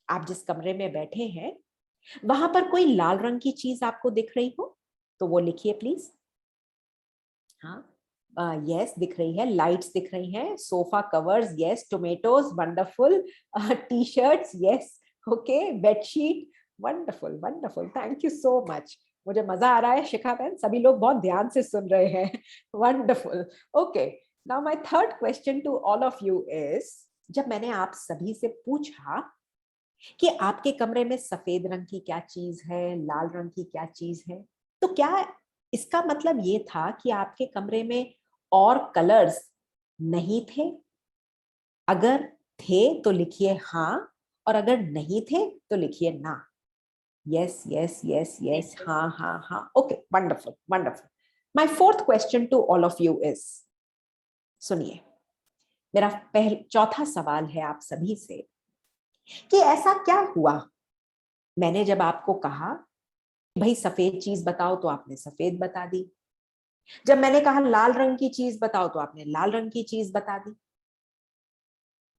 आप जिस कमरे में बैठे हैं वहां पर कोई लाल रंग की चीज आपको दिख रही हो तो वो लिखिए प्लीज। हाँ यस दिख रही है, लाइट्स दिख रही हैं, sofa covers yes, tomatoes wonderful, T shirts yes, okay, bedsheet wonderful wonderful, thank you so much. मुझे मजा आ रहा है शिखा बहन, सभी लोग बहुत ध्यान से सुन रहे हैं। Wonderful. Okay, now my third question to all of you is, जब मैंने आप सभी से पूछा कि आपके कमरे में सफेद रंग की क्या चीज है, लाल रंग की क्या चीज है, तो क्या इसका मतलब ये था कि आपके कमरे में और कलर्स नहीं थे? अगर थे तो लिखिए हाँ, और अगर नहीं थे तो लिखिए ना। यस यस यस यस, हाँ हाँ हाँ, okay wonderful wonderful. My fourth question to all of you is, सुनिए, मेरा चौथा सवाल है आप सभी से कि ऐसा क्या हुआ, मैंने जब आपको कहा भाई सफेद चीज बताओ तो आपने सफेद बता दी, जब मैंने कहा लाल रंग की चीज बताओ तो आपने लाल रंग की चीज बता दी।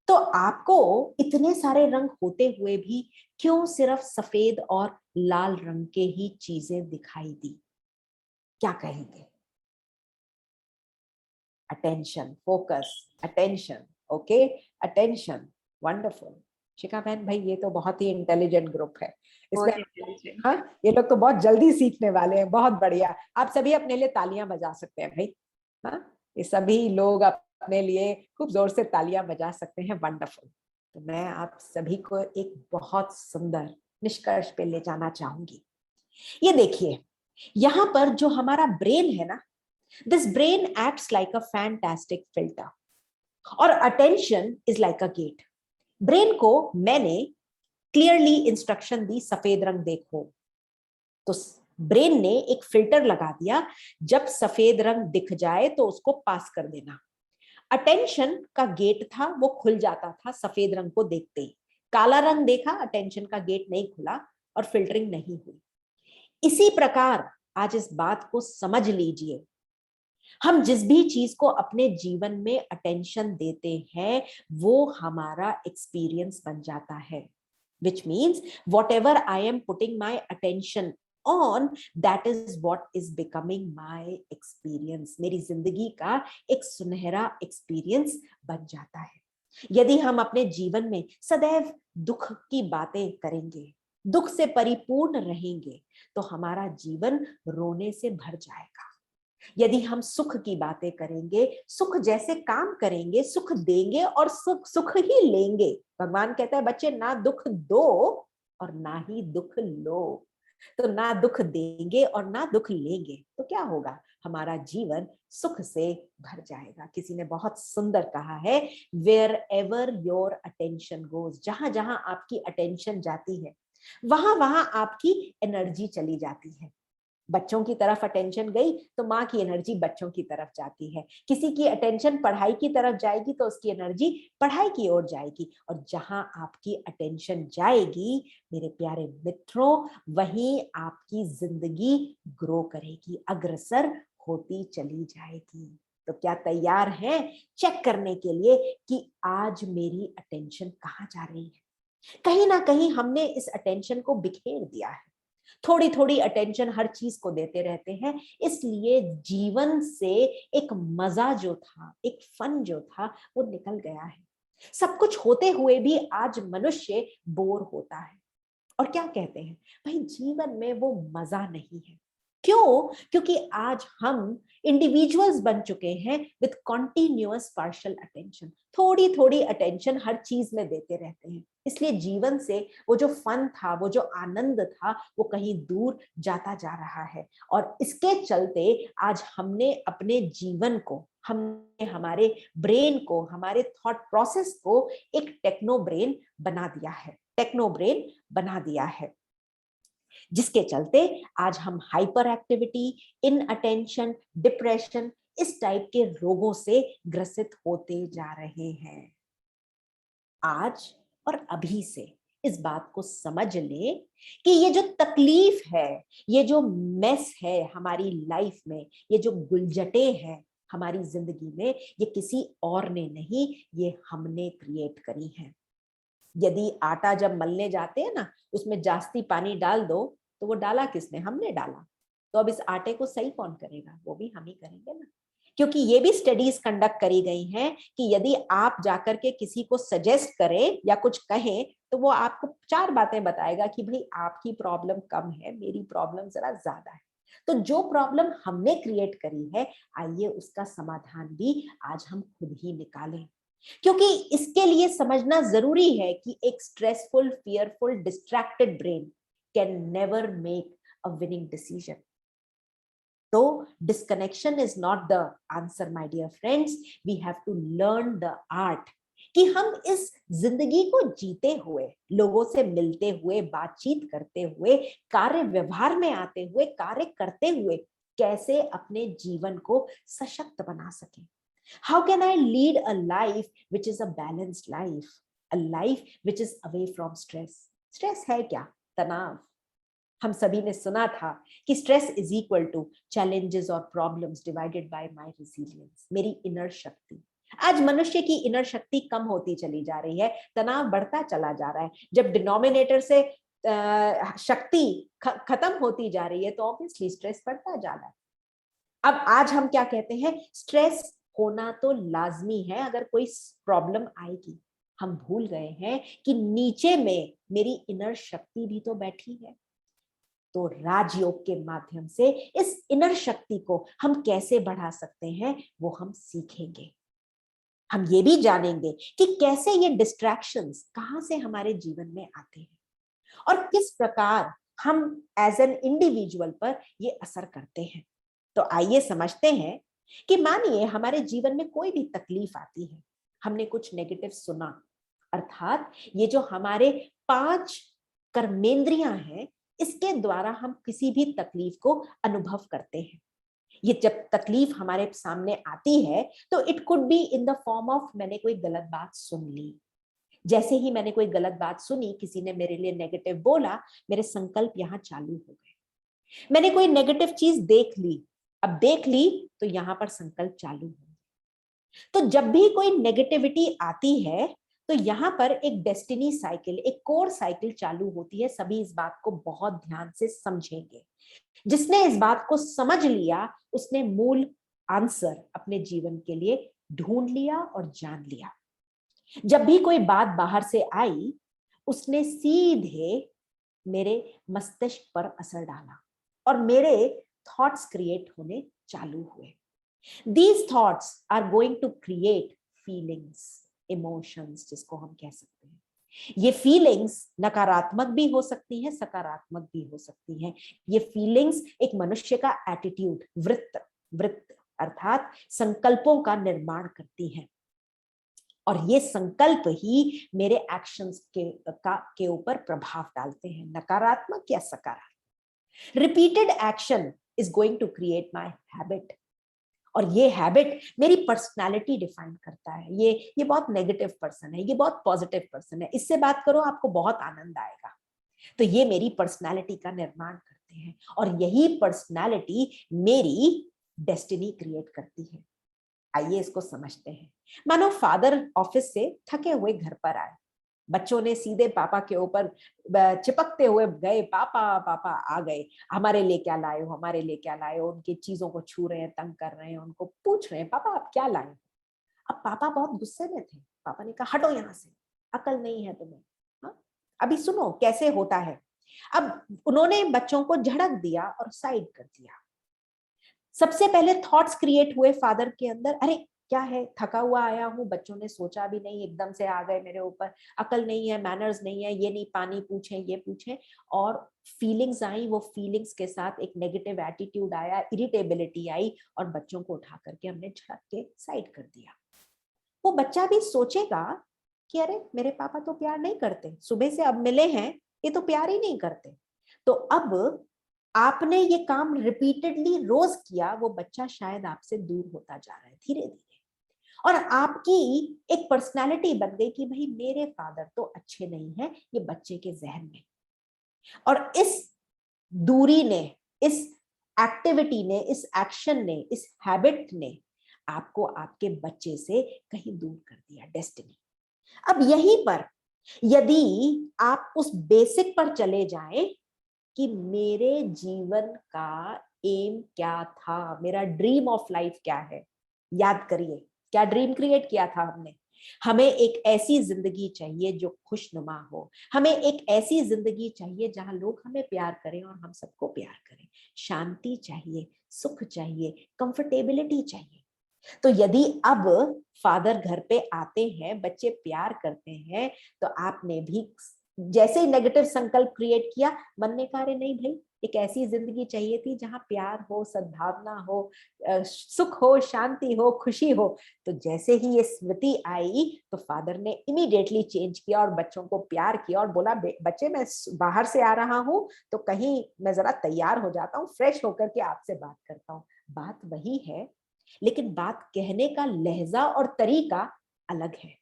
तो आपको इतने सारे रंग होते हुए भी क्यों सिर्फ सफेद और लाल रंग के ही चीजें दिखाई दी? क्या कहेंगे? Attention, focus, attention, okay, attention, wonderful. Shikha बहन भाई ये तो बहुत ही इंटेलिजेंट ग्रुप है, इसलिए हाँ ये लोग तो बहुत जल्दी सीखने वाले हैं, बहुत बढ़िया। आप सभी अपने लिए तालियां बजा सकते हैं भाई। हाँ ये सभी लोग अपने लिए खूब जोर से तालियां बजा सकते हैं, वंडरफुल। तो मैं आप सभी को एक बहुत सुंदर निष्कर्ष पे ले जाना चाहूंगी। ये देखिए, यहाँ पर जो हमारा ब्रेन है ना, this brain acts like a fantastic filter और attention is like a gate. Brain को मैंने क्लियरली इंस्ट्रक्शन दी, सफेद रंग देखो, तो ब्रेन ने एक फिल्टर लगा दिया, जब सफेद रंग दिख जाए तो उसको पास कर देना। अटेंशन का गेट था, वो खुल जाता था सफेद रंग को देखते ही। काला रंग देखा, अटेंशन का गेट नहीं खुला और फिल्टरिंग नहीं हुई। इसी प्रकार आज इस बात को समझ लीजिए, हम जिस भी चीज को अपने जीवन में अटेंशन देते हैं वो हमारा एक्सपीरियंस बन जाता है, which means whatever I am putting my attention on, that is what is becoming my experience। मेरी जिंदगी का एक सुनहरा एक्सपीरियंस बन जाता है। यदि हम अपने जीवन में सदैव दुख की बातें करेंगे, दुख से परिपूर्ण रहेंगे, तो हमारा जीवन रोने से भर जाएगा। यदि हम सुख की बातें करेंगे, सुख जैसे काम करेंगे, सुख देंगे और सुख सुख ही लेंगे। भगवान कहता है बच्चे ना दुख दो और ना ही दुख लो। तो ना दुख देंगे और ना दुख लेंगे, तो क्या होगा, हमारा जीवन सुख से भर जाएगा। किसी ने बहुत सुंदर कहा है, wherever your attention goes, जहां जहां आपकी अटेंशन जाती है वहां वहां आपकी एनर्जी चली जाती है। बच्चों की तरफ अटेंशन गई तो माँ की एनर्जी बच्चों की तरफ जाती है। किसी की अटेंशन पढ़ाई की तरफ जाएगी तो उसकी एनर्जी पढ़ाई की ओर जाएगी। और जहां आपकी अटेंशन जाएगी मेरे प्यारे मित्रों, वहीं आपकी जिंदगी ग्रो करेगी, अग्रसर होती चली जाएगी। तो क्या तैयार हैं चेक करने के लिए कि आज मेरी अटेंशन कहाँ जा रही है? कहीं ना कहीं हमने इस अटेंशन को बिखेर दिया है, थोड़ी थोड़ी अटेंशन हर चीज को देते रहते हैं, इसलिए जीवन से एक मजा जो था, एक फन जो था, वो निकल गया है। सब कुछ होते हुए भी आज मनुष्य बोर होता है। और क्या कहते हैं भाई, जीवन में वो मजा नहीं है। क्यों? क्योंकि आज हम इंडिविजुअल्स बन चुके हैं विद कॉन्टिन्यूअस पार्शियल अटेंशन, थोड़ी थोड़ी अटेंशन हर चीज में देते रहते हैं। इसलिए जीवन से वो जो फन था, वो जो आनंद था, वो कहीं दूर जाता जा रहा है। और इसके चलते आज हमने अपने जीवन को, हमने हमारे ब्रेन को, हमारे थॉट प्रोसेस को एक टेक्नो ब्रेन बना दिया है, टेक्नो ब्रेन बना दिया है, जिसके चलते आज हम हाइपर एक्टिविटी, इन अटेंशन, डिप्रेशन, इस टाइप के रोगों से ग्रसित होते जा रहे हैं। आज और अभी से इस बात को समझ ले कि ये जो तकलीफ है, ये जो मेस है हमारी लाइफ में, ये जो गुलजटे हैं हमारी जिंदगी में, ये किसी और ने नहीं, ये हमने क्रिएट करी है। यदि आटा जब मलने जाते हैं ना, उसमें जास्ती पानी डाल दो, तो वो डाला किसने? हमने डाला। तो अब इस आटे को सही कौन करेगा? वो भी हम ही करेंगे ना। क्योंकि ये भी स्टडीज कंडक्ट करी गई हैं कि यदि आप जाकर के किसी को सजेस्ट करें या कुछ कहें, तो वो आपको 4 बातें बताएगा कि भाई आपकी प्रॉब्लम कम है, मेरी प्रॉब्लम जरा ज्यादा है। तो जो प्रॉब्लम हमने क्रिएट करी है, आइए उसका समाधान भी आज हम खुद ही निकालें। क्योंकि इसके लिए समझना जरूरी है कि एक stressful, fearful, distracted brain can never make a winning decision. तो disconnection is not the answer my dear friends, we have to learn the art कि हम इस जिंदगी को जीते हुए, लोगों से मिलते हुए, बातचीत करते हुए, कार्य व्यवहार में आते हुए, कार्य करते हुए कैसे अपने जीवन को सशक्त बना सकें। How can I lead a life which is a balanced life, a life which is away from stress? Stress है क्या? तनाव। हम सभी ने सुना था कि stress is equal to challenges और problems divided by my resilience, मेरी इनर शक्ति। आज मनुष्य की इनर शक्ति कम होती चली जा रही है, तनाव बढ़ता चला जा रहा है। जब डिनोमिनेटर से शक्ति खत्म होती जा रही है, तो ऑब्वियसली स्ट्रेस बढ़ता जा रहा है। अब आज हम क्या कहते हैं, स्ट्रेस होना तो लाजमी है अगर कोई प्रॉब्लम आएगी। हम भूल गए हैं कि नीचे में मेरी इनर शक्ति भी तो बैठी है। तो राजयोग के माध्यम से इस इनर शक्ति को हम कैसे बढ़ा सकते हैं, वो हम सीखेंगे। हम ये भी जानेंगे कि कैसे ये डिस्ट्रैक्शंस कहां से हमारे जीवन में आते हैं और किस प्रकार हम एज एन इंडिविजुअल पर ये असर करते हैं। तो आइए समझते हैं कि मानिए हमारे जीवन में कोई भी तकलीफ आती है, हमने कुछ नेगेटिव सुना, अर्थात ये जो हमारे 5 कर्मेंद्रियां हैं, इसके द्वारा हम किसी भी तकलीफ को अनुभव करते हैं। ये जब तकलीफ हमारे सामने आती है तो it could be in the form of मैंने कोई गलत बात सुन ली। जैसे ही मैंने कोई गलत बात सुनी, किसी ने मेरे लिए नेगेटिव बोला, मेरे संकल्प यहाँ चालू हो गए। मैंने कोई नेगेटिव चीज देख ली, अब देख ली तो यहां पर संकल्प चालू हो। तो जब भी कोई नेगेटिविटी आती है तो यहाँ पर एक डेस्टिनी साइकिल, एक कोर साइकिल चालू होती है। सभी इस बात को बहुत ध्यान से समझेंगे। जिसने इस बात को समझ लिया, उसने मूल आंसर अपने जीवन के लिए ढूंढ लिया और जान लिया। जब भी कोई बात बाहर से आई, उसने सीधे मेरे मस्तिष्क पर असर डाला और मेरे थॉट्स क्रिएट होने चालू हुए। These thoughts are going to create feelings, emotions, जिसको हम कह सकते हैं। ये फीलिंग्स नकारात्मक भी हो सकती हैं, सकारात्मक भी हो सकती हैं। ये फीलिंग्स एक मनुष्य का एटीट्यूड, वृत्त वृत्त अर्थात संकल्पों का निर्माण करती हैं, और ये संकल्प ही मेरे एक्शंस के ऊपर प्रभाव डालते हैं, नकारात्मक या सकारात्मक। Repeated action is going to create my habit, और ये हैबिट मेरी पर्सनालिटी डिफाइन करता है। ये बहुत नेगेटिव पर्सन है, ये बहुत पॉजिटिव पर्सन है, इससे बात करो आपको बहुत आनंद आएगा। तो ये मेरी पर्सनालिटी का निर्माण करते हैं, और यही पर्सनालिटी मेरी डेस्टिनी क्रिएट करती है। आइए इसको समझते हैं। मानो फादर ऑफिस से थके हुए घर पर आए, बच्चों ने सीधे पापा के ऊपर चिपकते हुए गए, पापा पापा आ गए, हमारे लिए क्या लाए हो, हमारे लिए क्या लाए हो। उनकी चीजों को छू रहे हैं, तंग कर रहे हैं, उनको पूछ रहे हैं पापा आप क्या लाए। अब पापा बहुत गुस्से में थे। पापा ने कहा हटो यहाँ से, अकल नहीं है तुम्हें। हाँ, अभी सुनो कैसे होता है। अब उन्होंने बच्चों को झड़क दिया और साइड कर दिया। सबसे पहले थॉट्स क्रिएट हुए फादर के अंदर, अरे क्या है, थका हुआ आया हूँ, बच्चों ने सोचा भी नहीं, एकदम से आ गए मेरे ऊपर, अकल नहीं है, मैनर्स नहीं है, ये नहीं पानी पूछें, ये पूछें। और फीलिंग्स आई, वो फीलिंग्स के साथ एक नेगेटिव एटीट्यूड आया, इरिटेबिलिटी आई, और बच्चों को उठा करके हमने झड़क के साइड कर दिया। वो बच्चा भी सोचेगा कि अरे मेरे पापा तो प्यार नहीं करते, सुबह से अब मिले हैं, ये तो प्यार ही नहीं करते। तो अब आपने ये काम रिपीटेडली रोज किया, वो बच्चा शायद आपसे दूर होता जा रहा है धीरे धीरे, और आपकी एक पर्सनालिटी बन गई कि भाई मेरे फादर तो अच्छे नहीं है, ये बच्चे के जहन में। और इस दूरी ने, इस एक्टिविटी ने, इस एक्शन ने, इस हैबिट ने आपको आपके बच्चे से कहीं दूर कर दिया, डेस्टिनी। अब यहीं पर यदि आप उस बेसिक पर चले जाएं कि मेरे जीवन का एम क्या था, मेरा ड्रीम ऑफ लाइफ क्या है, याद करिए क्या ड्रीम क्रिएट किया था हमने। हमें एक ऐसी जिंदगी चाहिए जो खुशनुमा हो, हमें एक ऐसी जिंदगी चाहिए जहां लोग हमें प्यार करें और हम सबको प्यार करें, शांति चाहिए, सुख चाहिए, कंफर्टेबिलिटी चाहिए। तो यदि अब फादर घर पे आते हैं, बच्चे प्यार करते हैं, तो आपने भी जैसे ही नेगेटिव संकल्प क्रिएट किया, मन ने कहा नहीं भाई, एक ऐसी जिंदगी चाहिए थी जहां प्यार हो, सद्भावना हो, सुख हो, शांति हो, खुशी हो। तो जैसे ही ये स्मृति आई तो फादर ने इमीडिएटली चेंज किया और बच्चों को प्यार किया और बोला बच्चे मैं बाहर से आ रहा हूं, तो कहीं मैं जरा तैयार हो जाता हूँ, फ्रेश होकर के आपसे बात करता हूँ। बात वही है, लेकिन बात कहने का लहजा और तरीका अलग है।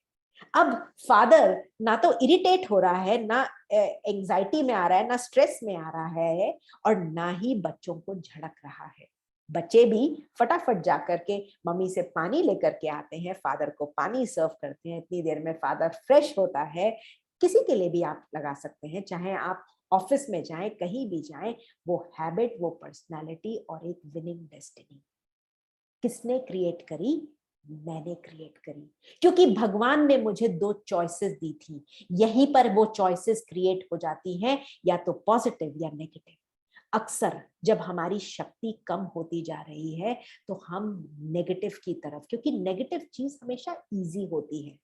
अब फादर ना तो इरिटेट हो रहा है, ना एंजाइटी में आ रहा है, ना स्ट्रेस में आ रहा है, और ना ही बच्चों को झड़क रहा है। बच्चे भी फटाफट जाकर के मम्मी से पानी लेकर के आते हैं, फादर को पानी सर्व करते हैं, इतनी देर में फादर फ्रेश होता है। किसी के लिए भी आप लगा सकते हैं, चाहे आप ऑफिस में जाएं, कहीं भी जाएं, वो हैबिट, वो पर्सनालिटी और एक विनिंग डेस्टिनी किसने क्रिएट करी? मैंने क्रिएट करी, क्योंकि भगवान ने मुझे दो चॉइसेस दी थी। यहीं पर वो चॉइसेस क्रिएट हो जाती हैं, या तो पॉजिटिव या नेगेटिव। अक्सर जब हमारी शक्ति कम होती जा रही है तो हम नेगेटिव की तरफ, क्योंकि नेगेटिव चीज हमेशा इजी होती है,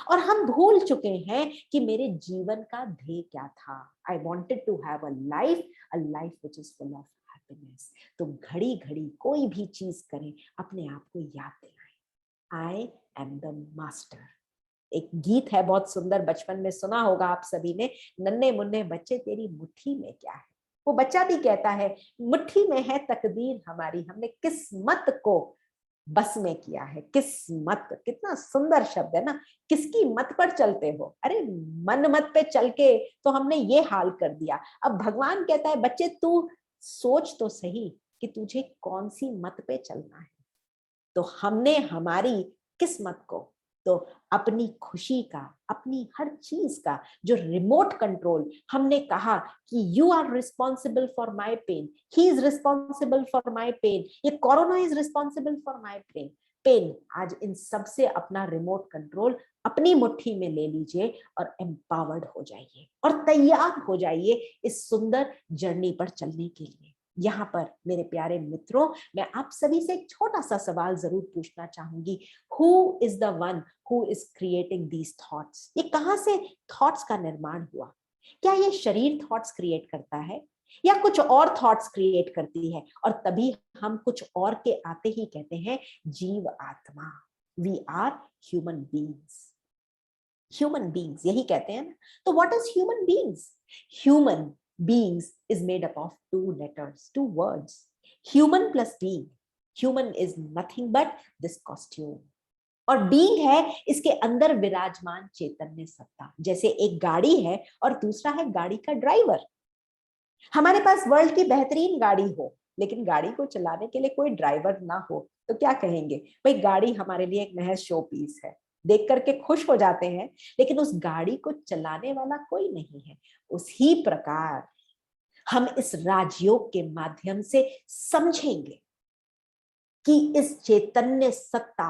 और हम भूल चुके हैं कि मेरे जीवन का ध्येय क्या था। I wanted to have a life which is full of happiness. तो घड़ी घड़ी कोई भी चीज करें, अपने आप को याद दिलाएं, आई एम द मास्टर। एक गीत है बहुत सुंदर, बचपन में सुना होगा आप सभी ने, नन्हे मुन्ने बच्चे तेरी मुट्ठी में क्या है। वो बच्चा भी कहता है मुट्ठी में है तकदीर हमारी, हमने किस्मत को बस में किया है। किस्मत, कितना सुंदर शब्द है ना। किसकी मत पर चलते हो? अरे मन मत पे चल के तो हमने ये हाल कर दिया। अब भगवान कहता है बच्चे तू सोच तो सही कि तुझे कौन सी मत पे चलना है। तो हमने हमारी किस्मत को, तो अपनी खुशी का, अपनी हर चीज का जो रिमोट कंट्रोल, हमने कहा कि you are responsible for my pain, he is responsible for my pain, ये corona is responsible for my pain. आज इन सब से अपना रिमोट कंट्रोल अपनी मुट्ठी में ले लीजिए और एम्पावर्ड हो जाइए और तैयार हो जाइए इस सुंदर जर्नी पर चलने के लिए। यहाँ पर मेरे प्यारे मित्रों, मैं आप सभी से एक छोटा सा सवाल जरूर पूछना चाहूंगी। Who is the one who is creating these thoughts? ये कहाँ से थॉट्स का निर्माण हुआ? क्या ये शरीर थॉट्स क्रिएट करता है या कुछ और थॉट्स क्रिएट करती है? और तभी हम कुछ और के आते ही कहते हैं जीव आत्मा। We are human beings. Human beings यही कहते हैं ना। तो what is human beings? Human beings is made up of two letters, two words, human plus being. Human is nothing but this costume. और being है इसके अंदर विराजमान चैतन्य सत्ता। जैसे एक गाड़ी है और दूसरा है गाड़ी का ड्राइवर। हमारे पास वर्ल्ड की बेहतरीन गाड़ी हो, लेकिन गाड़ी को चलाने के लिए कोई ड्राइवर ना हो तो क्या कहेंगे? भाई गाड़ी हमारे लिए एक महज शो पीस है, देख करके खुश हो जाते हैं, लेकिन उस गाड़ी को चलाने वाला कोई नहीं है। उसी प्रकार हम इस राजयोग के माध्यम से समझेंगे कि इस चैतन्य सत्ता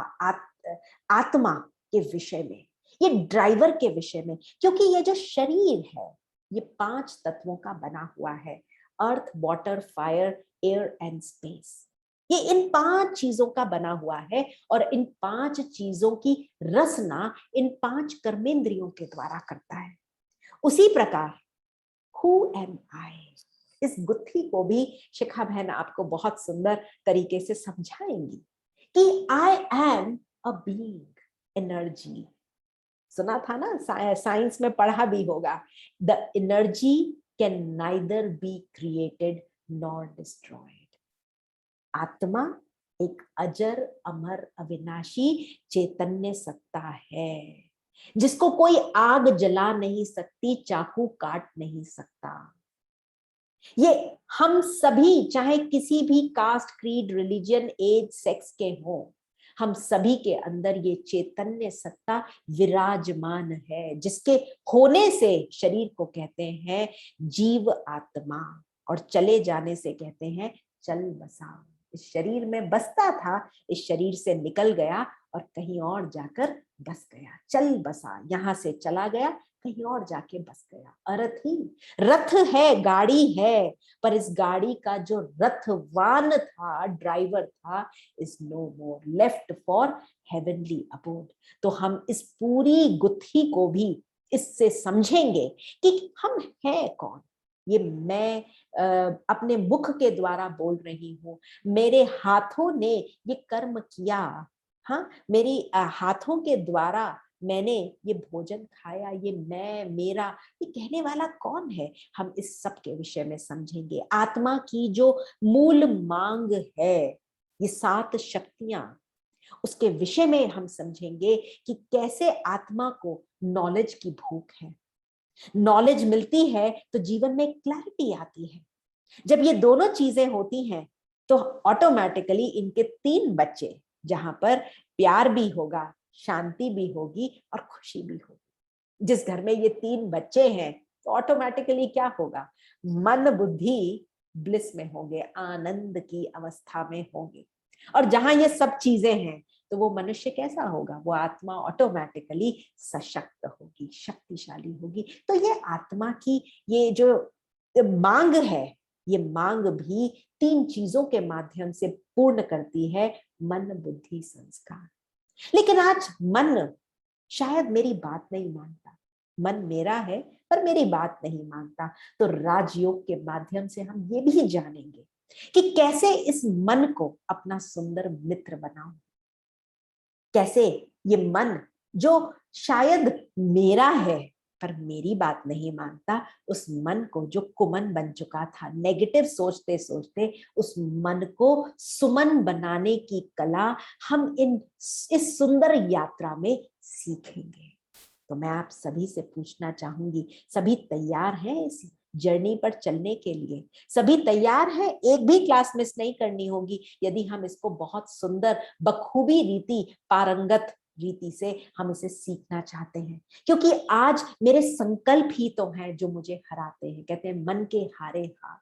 आत्मा के विषय में, ये ड्राइवर के विषय में, क्योंकि ये जो शरीर है ये 5 तत्वों का बना हुआ है। Earth, water, fire, air and space. ये इन 5 चीजों का बना हुआ है और इन 5 चीजों की रचना इन 5 कर्मेंद्रियों के द्वारा करता है। उसी प्रकार Who am I? इस गुत्थी को भी शिखा बहन आपको बहुत सुंदर तरीके से समझाएंगी कि I am a being, energy. सुना था ना, साइंस में पढ़ा भी होगा। The energy can neither be created nor destroyed. आत्मा एक अजर, अमर, अविनाशी चैतन्य सत्ता है जिसको कोई आग जला नहीं सकती, चाकू काट नहीं सकता। ये हम सभी, चाहे किसी भी caste, creed, religion, age, sex के हो, हम सभी के अंदर ये चैतन्य सत्ता विराजमान है, जिसके होने से शरीर को कहते हैं जीव आत्मा और चले जाने से कहते हैं चल बसा। इस शरीर में बसता था, इस शरीर से निकल गया और कहीं और जाकर बस गया। चल बसा, यहां से चला गया, कहीं और जाके बस गया। अर्थ ही रथ है, गाड़ी है, पर इस गाड़ी का जो रथवान था, ड्राइवर था, is no more, left for heavenly abode. तो हम इस पूरी गुत्थी को भी इससे समझेंगे कि हम हैं कौन। ये मैं अपने मुख के द्वारा बोल रही हूँ, मेरे हाथों ने ये कर्म किया, हाँ, मेरी हाथों के द्वारा मैंने ये भोजन खाया, ये मैं, मेरा, ये कहने वाला कौन है? हम इस सब के विषय में समझेंगे। आत्मा की जो मूल मांग है, ये 7 शक्तियां, उसके विषय में हम समझेंगे कि कैसे आत्मा को नॉलेज की भूख है। नॉलेज मिलती है तो जीवन में क्लैरिटी आती है। जब ये दोनों चीजें होती हैं तो ऑटोमेटिकली इनके 3 बच्चे, जहां पर प्यार भी होगा, शांति भी होगी और खुशी भी होगी। जिस घर में ये 3 बच्चे हैं तो ऑटोमेटिकली क्या होगा? मन बुद्धि ब्लिस में होंगे, आनंद की अवस्था में होंगे। और जहां ये सब चीजें हैं तो वो मनुष्य कैसा होगा? वो आत्मा ऑटोमेटिकली सशक्त होगी, शक्तिशाली होगी। तो ये आत्मा की ये जो मांग है, ये मांग भी 3 चीजों के माध्यम से पूर्ण करती है, मन, बुद्धि, संस्कार। लेकिन आज मन शायद मेरी बात नहीं मानता, मन मेरा है पर मेरी बात नहीं मानता। तो राजयोग के माध्यम से हम ये भी जानेंगे कि कैसे इस मन को अपना सुंदर मित्र बनाऊं, कैसे ये मन जो शायद मेरा है पर मेरी बात नहीं मानता, उस मन को जो कुमन बन चुका था, नेगेटिव सोचते सोचते, उस मन को सुमन बनाने की कला हम इस सुंदर यात्रा में सीखेंगे। तो मैं आप सभी से पूछना चाहूंगी, सभी तैयार हैं इस जर्नी पर चलने के लिए? सभी तैयार हैं? एक भी क्लास मिस नहीं करनी होगी यदि हम इसको बहुत सुंदर, बखूबी रीति, पारंगत रीति से हम इसे सीखना चाहते हैं। क्योंकि आज मेरे संकल्प ही तो हैं जो मुझे हराते हैं। कहते हैं मन के हारे हार,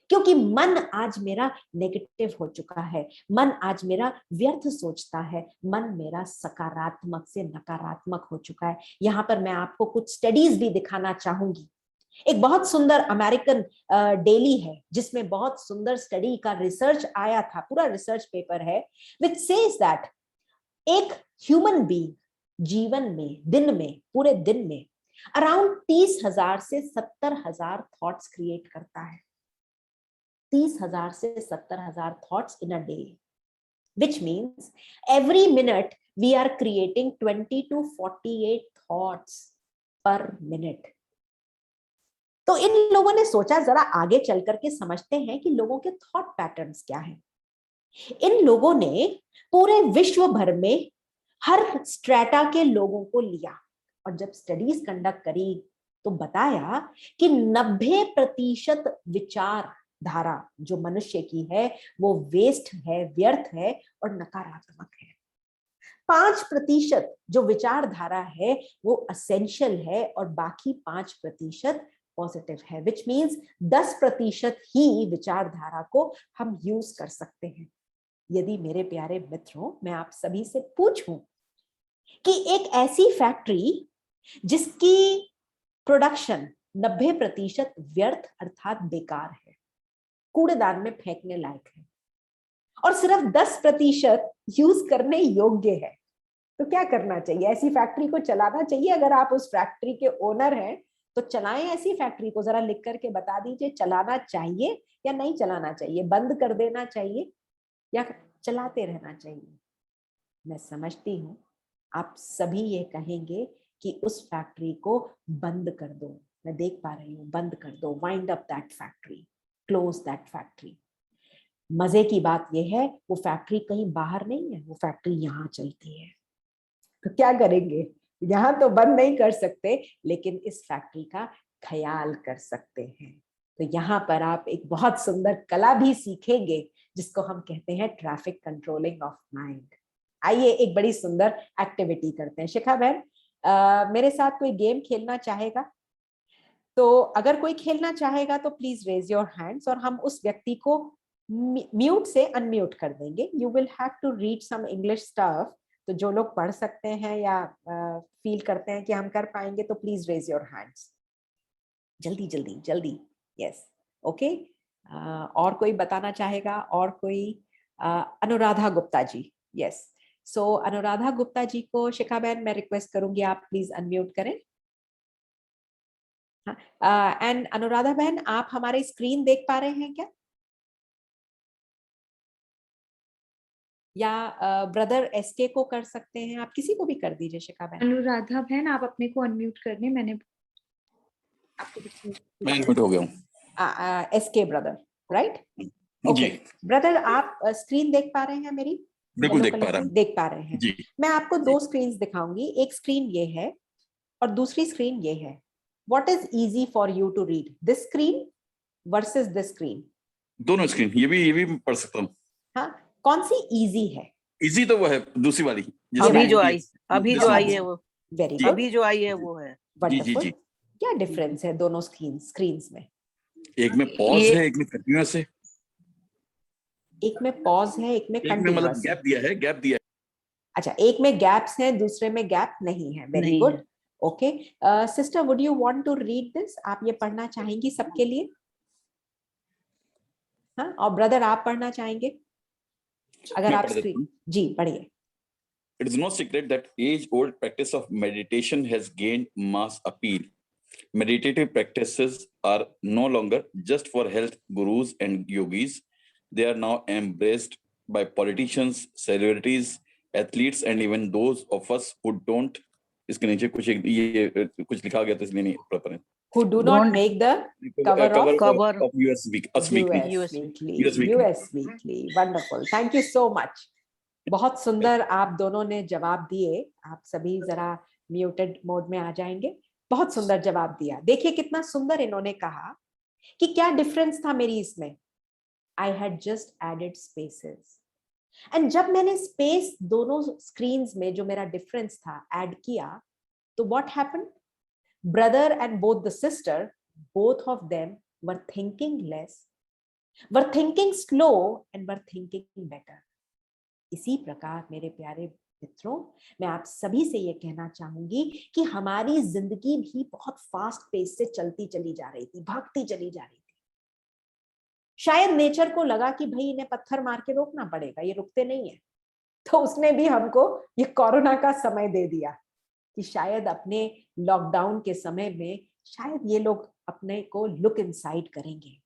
क्योंकि मन आज मेरा नेगेटिव हो चुका है, मन आज मेरा व्यर्थ सोचता है, मन मेरा सकारात्मक से नकारात्मक हो चुका है। यहाँ पर मैं आपको कुछ स्टडीज भी दिखाना चाहूंगी एक बहुत सुंदर अमेरिकन डेली है जिसमें बहुत सुंदर स्टडी का रिसर्च आया था, पूरा रिसर्च पेपर है, विच सेज दैट एक ह्यूमन बीइंग जीवन में, दिन में, पूरे दिन में अराउंड 30,000 से 70,000 थॉट्स क्रिएट करता है। 30,000 से 70,000 thoughts in a day, which means every minute we are creating 20 to 48 thoughts per minute. तो इन लोगों ने सोचा जरा आगे चल करके समझते हैं कि लोगों के थॉट पैटर्न्स क्या हैं। इन लोगों ने पूरे विश्व भर में हर स्ट्रेटा के लोगों को लिया और जब स्टडीज कंडक्ट करी तो बताया कि 90% विचार धारा जो मनुष्य की है वो वेस्ट है, व्यर्थ है और नकारात्मक है। 5% जो विचारधारा है वो असेंशियल है और बाकी 5% पॉजिटिव है, विच मीन्स 10% ही विचारधारा को हम यूज कर सकते हैं। यदि मेरे प्यारे मित्रों मैं आप सभी से पूछूं कि एक ऐसी फैक्ट्री जिसकी प्रोडक्शन 90% व्यर्थ अर्थात बेकार है, कूड़ेदान में फेंकने लायक है और सिर्फ 10% यूज करने योग्य है, तो क्या करना चाहिए? ऐसी फैक्ट्री को चलाना चाहिए। अगर आप उस फैक्ट्री के ओनर हैं तो चलाएं ऐसी फैक्ट्री को, जरा लिख करके बता दीजिए चलाना चाहिए या नहीं चलाना चाहिए, बंद कर देना चाहिए या चलाते रहना चाहिए। मैं समझती हूं आप सभी ये कहेंगे कि उस फैक्ट्री को बंद कर दो। मैं देख पा रही हूं, बंद कर दो, wind up that factory, close that factory. मजे की बात यह है वो फैक्ट्री कहीं बाहर नहीं है, वो फैक्ट्री यहाँ चलती है। तो क्या करेंगे? यहाँ तो बंद नहीं कर सकते लेकिन इस फैक्ट्री का ख्याल कर सकते हैं। तो यहाँ पर आप एक बहुत सुंदर कला भी सीखेंगे जिसको हम कहते हैं ट्रैफिक कंट्रोलिंग ऑफ माइंड। आइए एक बड़ी सुंदर एक्टिविटी करते हैं। शिखा बहन, मेरे साथ कोई गेम खेलना चाहेगा? तो अगर कोई खेलना चाहेगा तो प्लीज रेज योर हैंड्स और हम उस व्यक्ति को म्यूट से अनम्यूट कर देंगे। You will have to read some English stuff, तो जो लोग पढ़ सकते हैं या फील करते हैं कि हम कर पाएंगे तो प्लीज रेज योर हैंड्स, जल्दी जल्दी जल्दी। Yes, okay. और कोई बताना चाहेगा? और कोई? अनुराधा गुप्ता जी, यस। सो अनुराधा गुप्ता जी को शिखा बहन मैं रिक्वेस्ट करूंगी आप प्लीज अनम्यूट करें। एंड अनुराधा बहन आप हमारे स्क्रीन देख पा रहे हैं क्या? या ब्रदर एसके को कर सकते हैं, आप किसी को भी कर दीजिए। शिखा बहन, अनुराधा बहन आप अपने को अनम्यूट करने, मैंने आपको मैं अनम्यूट हो गया हूँ। SK brother, right? जी ब्रदर आप स्क्रीन देख पा रहे हैं मेरी? बिल्कुल देख पा रहा हूँ। देख पा रहे हैं जी मैं आपको दो स्क्रीन्स दिखाऊंगी, एक स्क्रीन ये है और दूसरी स्क्रीन ये है। What is easy for you to read, this screen versus this screen? दोनों स्क्रीन, ये भी पढ़ सकता हूँ। हाँ, कौन सी इजी है? इजी तो वो है दूसरी वाली अभी जो आई है वो, वेरी जी। गुड, अभी जो आई है वो है। जी जी वंडरफुल। जी। क्या डिफरेंस है दोनों स्क्रीन्स में? एक में पॉज है, एक में कंटिन्यूअस है। एक में पॉज है, एक में एक में मतलब कंटिन्यूअस है। गैप दिया है। अच्छा, एक में गैप्स हैं, दूसरे में गैप नहीं है। वेरी नहीं गुड, है। Okay. Sister would you want to read this? आप ये पढ़ना चाहेंगी सबके लिए? हाँ, और ब्रदर आप पढ़ना चाहेंगे? अगर मैं आप पढ़ देता स्क्रीन, हूँ। जी पढ़िए। It is no secret that age-old practice of meditation has gained mass appeal. Meditative practices are no longer just for health gurus and yogis. They are now embraced by politicians, celebrities, athletes, and even those of us who don't. इसके नीचे कुछ लिखा गया तो इसलिए नहीं proper है। Who do not Don't- make the cover of US Weekly. US Weekly. Wonderful. Thank you so much. बहुत सुंदर आप दोनों ने जवाब दिए। आप सभी जरा म्यूटेड मोड में आ जाएंगे। बहुत सुंदर जवाब दिया। देखिए कितना सुंदर इन्होंने कहा कि क्या डिफरेंस था मेरी इसमें। I had just added spaces. And जब मैंने स्पेस दोनों स्क्रीन्स में जो मेरा डिफरेंस था ऐड किया तो what happened? Brother and both the sister, both of them were thinking less, were thinking slow and were thinking better. इसी प्रकार मेरे प्यारे मित्रों, मैं आप सभी से ये कहना चाहूंगी कि हमारी जिंदगी भी बहुत फास्ट पेस से चलती चली जा रही थी, भागती चली जा रही थी। शायद नेचर को लगा कि भाई इन्हें पत्थर मार के रोकना पड़ेगा, ये रुकते नहीं है, तो उसने भी हमको ये कोरोना का समय दे दिया कि शायद अपने लॉकडाउन के समय में शायद ये लोग अपने को लुक इनसाइड करेंगे,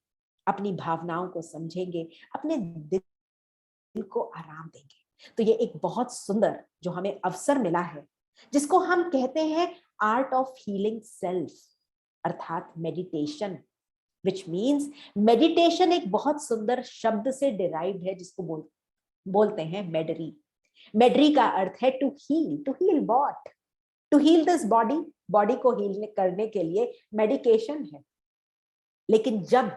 अपनी भावनाओं को समझेंगे, अपने दिल को आराम देंगे। तो ये एक बहुत सुंदर जो हमें अवसर मिला है, जिसको हम कहते हैं आर्ट ऑफ हीलिंग सेल्फ, अर्थात मेडिटेशन, विच मीन्स मेडिटेशन एक बहुत सुंदर शब्द से डिराइव्ड है, जिसको बोलते हैं मेडरी। मेडरी का अर्थ है to heal what? To heal this body, body को हील करने के लिए मेडिकेशन है। लेकिन जब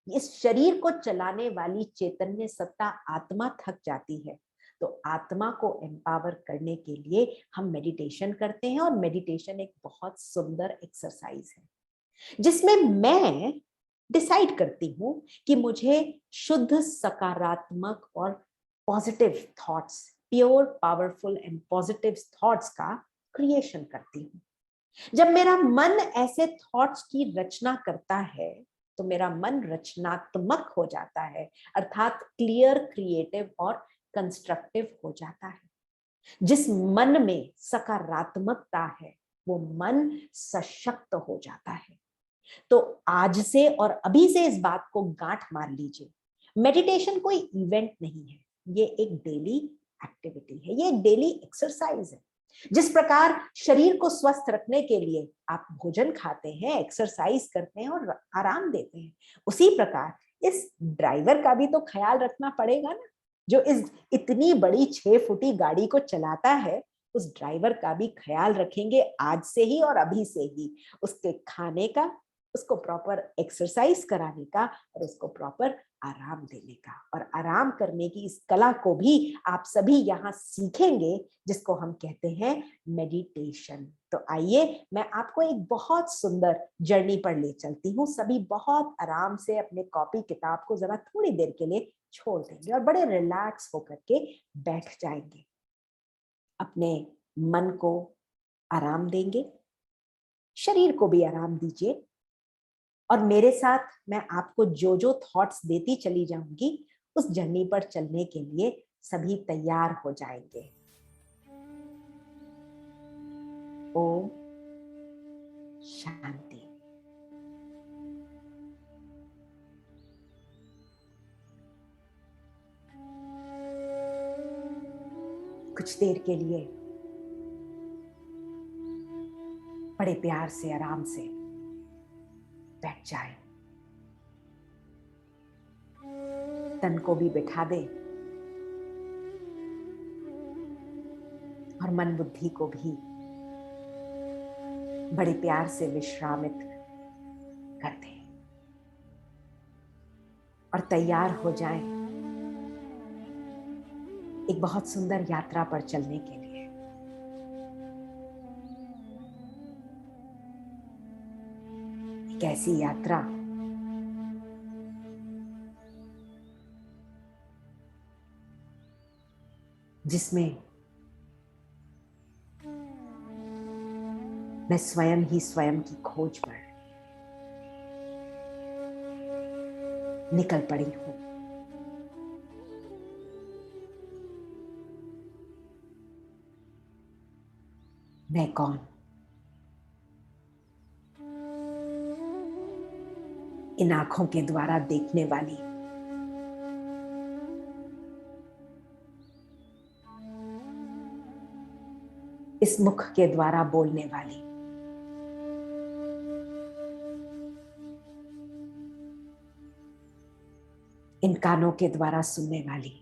इस शरीर को चलाने वाली चैतन्य सत्ता आत्मा थक जाती है, तो आत्मा को एम्पावर करने के लिए हम मेडिटेशन करते हैं। और मेडिटेशन एक बहुत सुंदर एक्सरसाइज है, जिसमें मैं डिसाइड करती हूं कि मुझे शुद्ध, सकारात्मक और positive thoughts, pure, powerful and positive thoughts का क्रिएशन करती हूँ। जब मेरा मन ऐसे थॉट्स की रचना करता है, तो मेरा मन रचनात्मक हो जाता है, अर्थात क्लियर, क्रिएटिव और कंस्ट्रक्टिव हो जाता है। जिस मन में सकारात्मकता है, वो मन सशक्त हो जाता है। तो आज से और अभी से इस बात को गांठ मार लीजिए, मेडिटेशन कोई इवेंट नहीं है, ये एक डेली एक्टिविटी है, ये एक डेली एक्सरसाइज है। जिस प्रकार शरीर को स्वस्थ रखने के लिए आप भोजन खाते हैं, एक्सरसाइज करते हैं और आराम देते हैं, उसी प्रकार इस ड्राइवर का भी तो ख्याल रखना पड़ेगा ना, जो इस इतनी बड़ी 6 फुटी गाड़ी को चलाता है। उस ड्राइवर का भी ख्याल रखेंगे आज से ही और अभी से ही, उसके खाने का, उसको प्रॉपर एक्सरसाइज कराने का और उसको प्रॉपर आराम देने का। और आराम करने की इस कला को भी आप सभी यहाँ सीखेंगे, जिसको हम कहते हैं मेडिटेशन। तो आइए मैं आपको एक बहुत सुंदर जर्नी पर ले चलती हूँ। सभी बहुत आराम से अपने कॉपी किताब को जरा थोड़ी देर के लिए छोड़ देंगे और बड़े रिलैक्स होकर के बैठ जाएंगे, अपने मन को आराम देंगे, शरीर को भी आराम दीजिए। और मेरे साथ मैं आपको जो जो थॉट्स देती चली जाऊंगी, उस जर्नी पर चलने के लिए सभी तैयार हो जाएंगे। ओम शांति। कुछ देर के लिए बड़े प्यार से, आराम से बैठ जाए, तन को भी बिठा दे और मन बुद्धि को भी बड़े प्यार से विश्रामित कर दे और तैयार हो जाए एक बहुत सुंदर यात्रा पर चलने के लिए। एक ऐसी यात्रा जिसमें मैं स्वयं ही स्वयं की खोज पर निकल पड़ी हूं। मैं कौन? इन आंखों के द्वारा देखने वाली, इस मुख के द्वारा बोलने वाली, इन कानों के द्वारा सुनने वाली,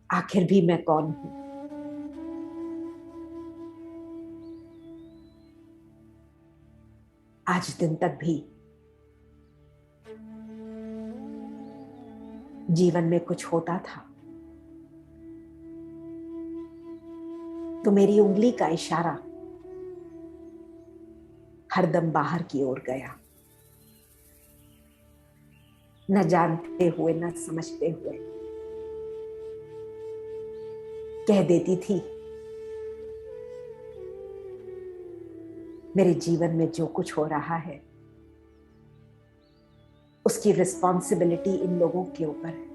आखिर भी मैं कौन हूं? आज दिन तक भी जीवन में कुछ होता था तो मेरी उंगली का इशारा हरदम बाहर की ओर गया, न जानते हुए, न समझते हुए। कह देती थी मेरे जीवन में जो कुछ हो रहा है उसकी रिस्पॉन्सिबिलिटी इन लोगों के ऊपर है।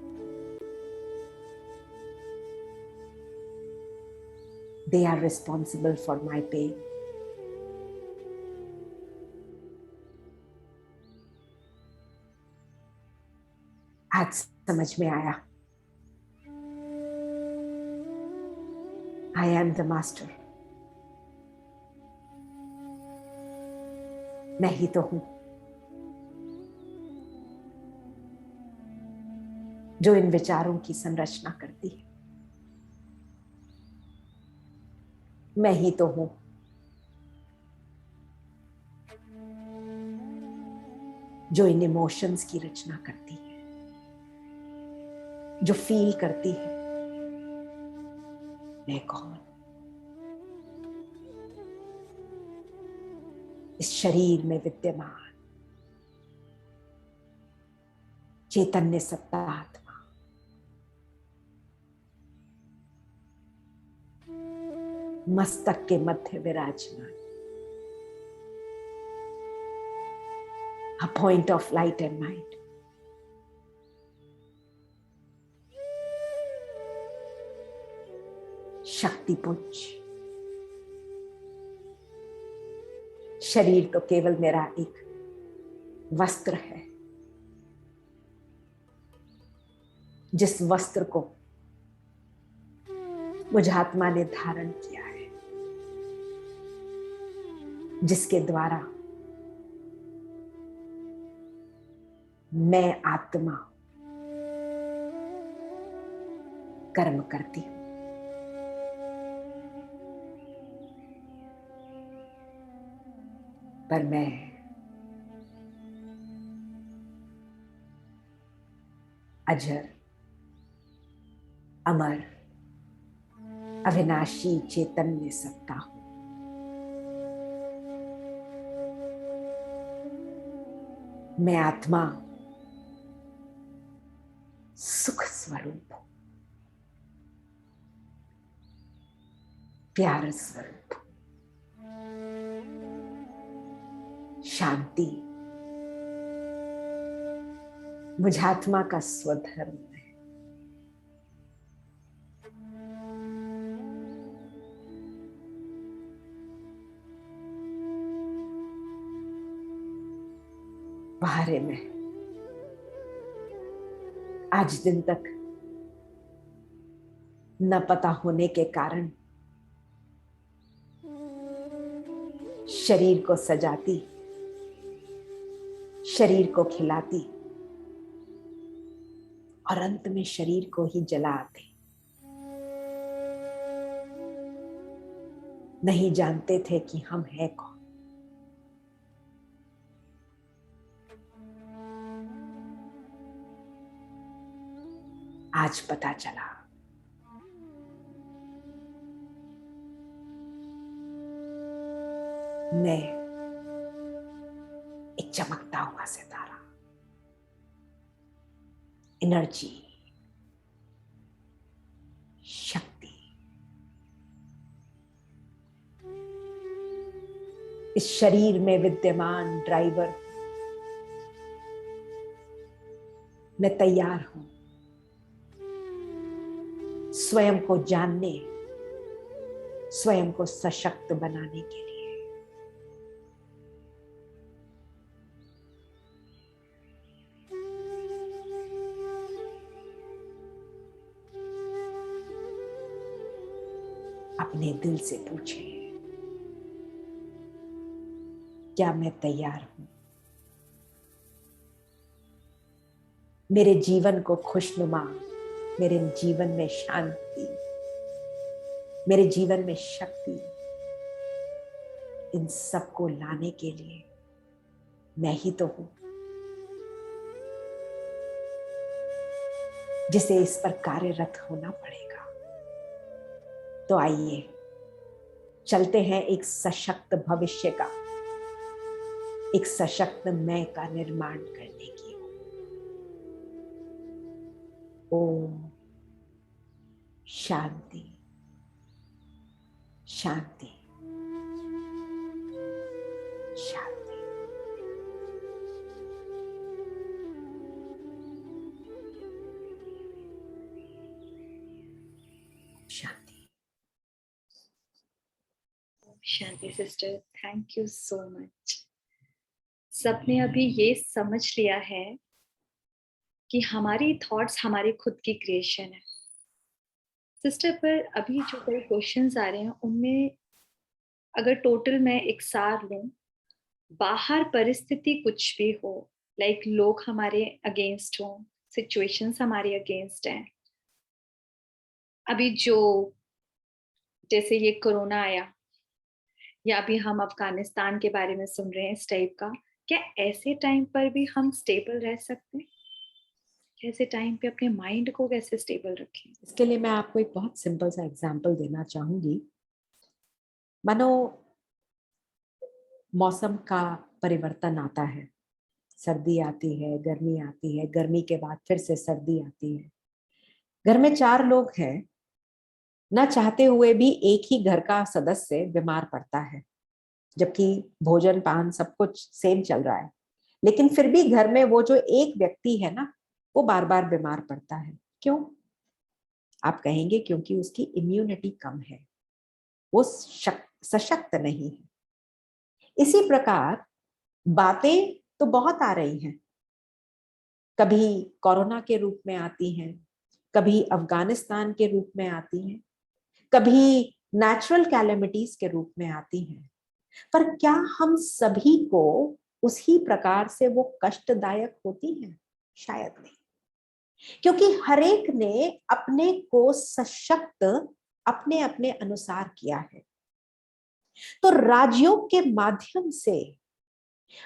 They are responsible for my pain. आज समझ में आया, I am the master. मैं ही तो हूं जो इन विचारों की संरचना करती है। मैं ही तो हूं जो इन इमोशंस की रचना करती है, जो फील करती है मैं कौन। इस शरीर में विद्यमान चैतन्य सत्ता आत्मा मस्तक के मध्य विराजमान, a point of light and mind. Shaktipunj. शरीर तो केवल मेरा एक वस्त्र है, जिस वस्त्र को मुझ आत्मा ने धारण किया है, जिसके द्वारा मैं आत्मा कर्म करती हूं। पर मैं अजर, अमर, अविनाशी चैतन्य सत्ता हूं। मैं आत्मा सुख स्वरूप हूं, प्यार स्वरूप, शांति मुझ आत्मा का स्वधर्म है। बाहरे में आज दिन तक न पता होने के कारण शरीर को सजाती, शरीर को खिलाती और अंत में शरीर को ही जलाती। नहीं जानते थे कि हम हैं कौन। आज पता चला मैं एक चमकता हुआ सितारा, एनर्जी, शक्ति, इस शरीर में विद्यमान ड्राइवर। मैं तैयार हूं स्वयं को जानने, स्वयं को सशक्त बनाने के लिए। अपने दिल से पूछे, क्या मैं तैयार हूं मेरे जीवन को खुशनुमा, मेरे जीवन में शांति, मेरे जीवन में शक्ति, इन सबको लाने के लिए मैं ही तो हूं जिसे इस पर कार्यरत होना पड़ेगा। तो आइए चलते हैं एक सशक्त भविष्य का, एक सशक्त मैं का निर्माण करने की। ओम शांति। शांति, शांति। शांति। शांति sister, thank you so much. सबने अभी ये समझ लिया है कि हमारी थॉट्स हमारी खुद की क्रिएशन है। सिस्टर, पर अभी जो कोई क्वेश्चंस आ रहे हैं उनमें अगर टोटल मैं एक सार लूं, बाहर परिस्थिति कुछ भी हो, लाइक लोग हमारे अगेंस्ट हो, सिचुएशंस हमारे अगेंस्ट हैं, अभी जो जैसे ये कोरोना आया या अभी हम अफगानिस्तान के बारे में सुन रहे हैं इस टाइप का, क्या ऐसे टाइम पर भी हम स्टेबल रह सकते हैं? ऐसे टाइम पे अपने माइंड को कैसे स्टेबल रखें? इसके लिए मैं आपको एक बहुत सिंपल सा एग्जांपल देना चाहूंगी। मानो मौसम का परिवर्तन आता है, सर्दी आती है, गर्मी आती है, गर्मी के बाद फिर से सर्दी आती है। घर में 4 लोग हैं, ना चाहते हुए भी एक ही घर का सदस्य बीमार पड़ता है, जबकि भोजन पान सब कुछ सेम चल रहा है, लेकिन फिर भी घर में वो जो एक व्यक्ति है ना, वो बार बार बीमार पड़ता है। क्यों? आप कहेंगे क्योंकि उसकी इम्यूनिटी कम है, वो सशक्त नहीं है। इसी प्रकार बातें तो बहुत आ रही हैं, कभी कोरोना के रूप में आती हैं, कभी अफगानिस्तान के रूप में आती हैं, कभी नेचुरल कैलेमिटीज के रूप में आती हैं, पर क्या हम सभी को उसी प्रकार से वो कष्टदायक होती हैं? शायद नहीं, क्योंकि हर एक ने अपने को सशक्त अपने अपने अनुसार किया है। तो राजयोग के माध्यम से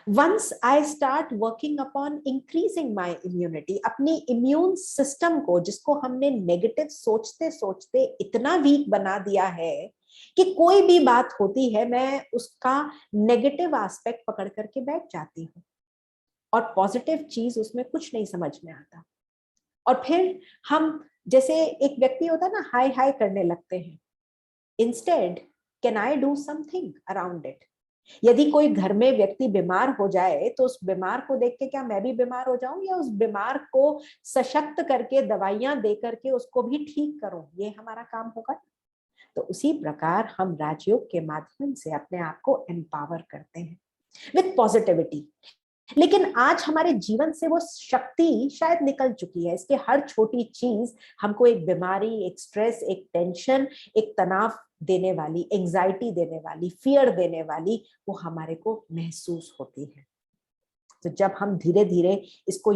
once I start working upon increasing my immunity, अपनी इम्यून सिस्टम को, जिसको हमने नेगेटिव सोचते सोचते इतना वीक बना दिया है कि कोई भी बात होती है मैं उसका नेगेटिव एस्पेक्ट पकड़ करके बैठ जाती हूँ और पॉजिटिव चीज उसमें कुछ नहीं समझ में आता, और फिर हम जैसे एक व्यक्ति होता है ना, हाय हाय करने लगते हैं। Instead can I do something around it? यदि कोई घर में व्यक्ति बीमार हो जाए तो उस बीमार को देख के क्या मैं भी बीमार हो जाऊं, या उस बीमार को सशक्त करके दवाइयां दे करके उसको भी ठीक करूं? ये हमारा काम होगा। तो उसी प्रकार हम राजयोग के माध्यम से अपने आप को एम्पावर करते हैं विद पॉजिटिविटी। लेकिन आज हमारे जीवन से वो शक्ति शायद निकल चुकी है। इसके हर छोटी चीज हमको एक बीमारी, एक स्ट्रेस, एक टेंशन, एक तनाव देने वाली, एंजाइटी देने वाली, फियर देने वाली, वो हमारे को महसूस होती है। तो जब हम धीरे धीरे इसको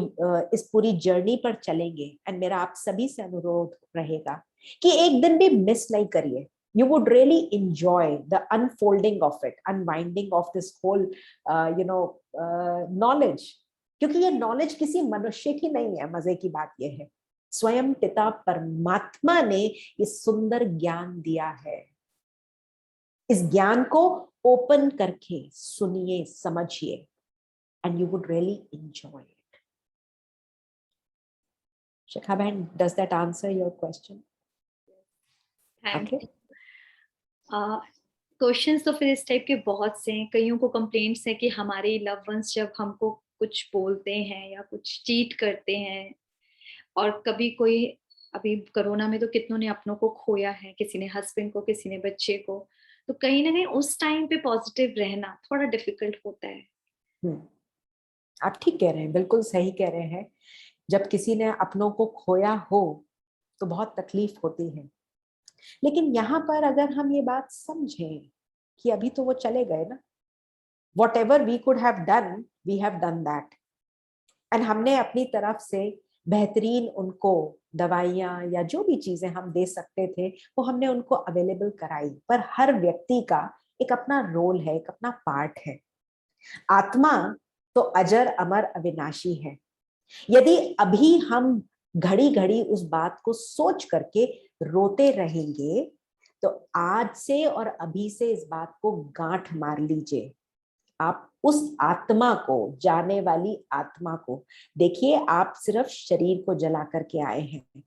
इस पूरी जर्नी पर चलेंगे, एंड मेरा आप सभी से अनुरोध रहेगा कि एक दिन भी मिस नहीं करिए। You would really enjoy the unfolding of it, unwinding of this whole, knowledge. क्योंकि ये knowledge किसी मनुष्य की नहीं है। मजे की बात ये है, स्वयं पिता परमात्मा ने ये सुंदर ज्ञान दिया है। इस ज्ञान को ओपन करके सुनिए, समझिए, and you would really enjoy it. Shikha Bhan, does that answer your question? Thank Okay. Questions तो फिर इस टाइप के बहुत से हैं। कईयों को कंप्लेंट्स हैं कि हमारे लव वंस जब हमको कुछ बोलते हैं या कुछ चीट करते हैं, और कभी कोई, अभी कोरोना में तो कितनों ने अपनों को खोया है, किसी ने हस्बैंड को, किसी ने बच्चे को। तो कहीं ना कहीं उस टाइम पे पॉजिटिव रहना थोड़ा डिफिकल्ट होता है। आप ठीक कह रहे हैं, बिल्कुल सही कह रहे हैं। जब किसी ने अपनों को खोया हो तो बहुत तकलीफ होती है, लेकिन यहाँ पर अगर हम ये बात समझें कि अभी तो वो चले गए ना, whatever we could have done, we have done that, and हमने अपनी तरफ से बेहतरीन उनको दवाइयां या जो भी चीजें हम दे सकते थे वो हमने उनको अवेलेबल कराई। पर हर व्यक्ति का एक अपना रोल है, एक अपना पार्ट है। आत्मा तो अजर अमर अविनाशी है। यदि अभी हम घड़ी घड़ी उस बात को सोच करके रोते रहेंगे तो आज से और अभी से इस बात को गांठ मार लीजिए। आप उस आत्मा को, जाने वाली आत्मा को देखिए। आप सिर्फ शरीर को जला करके आए हैं।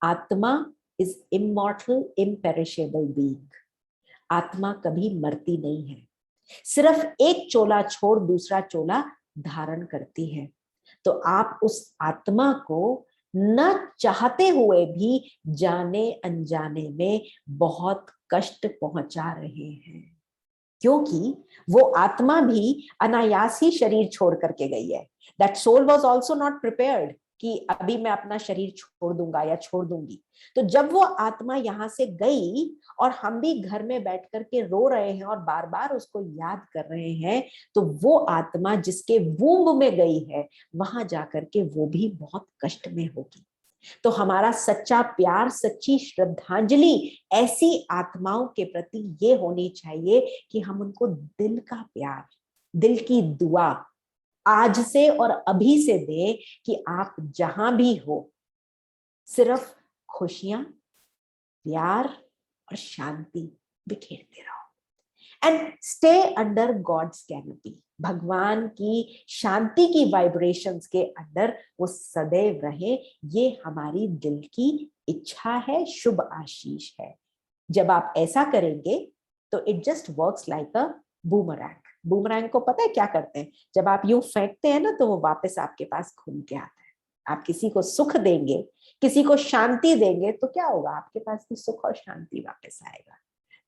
आत्मा इज इमॉर्टल, इम्पेरिशेबल बीइंग। आत्मा कभी मरती नहीं है, सिर्फ एक चोला छोड़ दूसरा चोला धारण करती है। तो आप उस आत्मा को न चाहते हुए भी जाने अनजाने में बहुत कष्ट पहुंचा रहे हैं, क्योंकि वो आत्मा भी अनायास ही शरीर छोड़ करके गई है। That soul was also not prepared कि अभी मैं अपना शरीर छोड़ दूंगा या छोड़ दूंगी। तो जब वो आत्मा यहाँ से गई और हम भी घर में बैठ करके रो रहे हैं और बार बार उसको याद कर रहे हैं, तो वो आत्मा जिसके वूम्ब में गई है वहां जाकर के वो भी बहुत कष्ट में होगी। तो हमारा सच्चा प्यार, सच्ची श्रद्धांजलि ऐसी आत्माओं के प्रति ये होनी चाहिए कि हम उनको दिल का प्यार, दिल की दुआ आज से और अभी से दें कि आप जहां भी हो सिर्फ खुशियां, प्यार और शांति बिखेरते रहो and stay under God's canopy. भगवान की शांति की वाइब्रेशंस के अंदर वो सदैव रहे, ये हमारी दिल की इच्छा है, शुभ आशीष है। जब आप ऐसा करेंगे तो it just works like a boomerang. Boomerang को पता है क्या करते हैं? जब आप यूं फेंकते हैं ना तो वो वापस आपके पास घूम के आता है। आप किसी को सुख देंगे, किसी को शांति देंगे तो क्या होगा? आपके पास भी सुख और शांति वापस आएगा।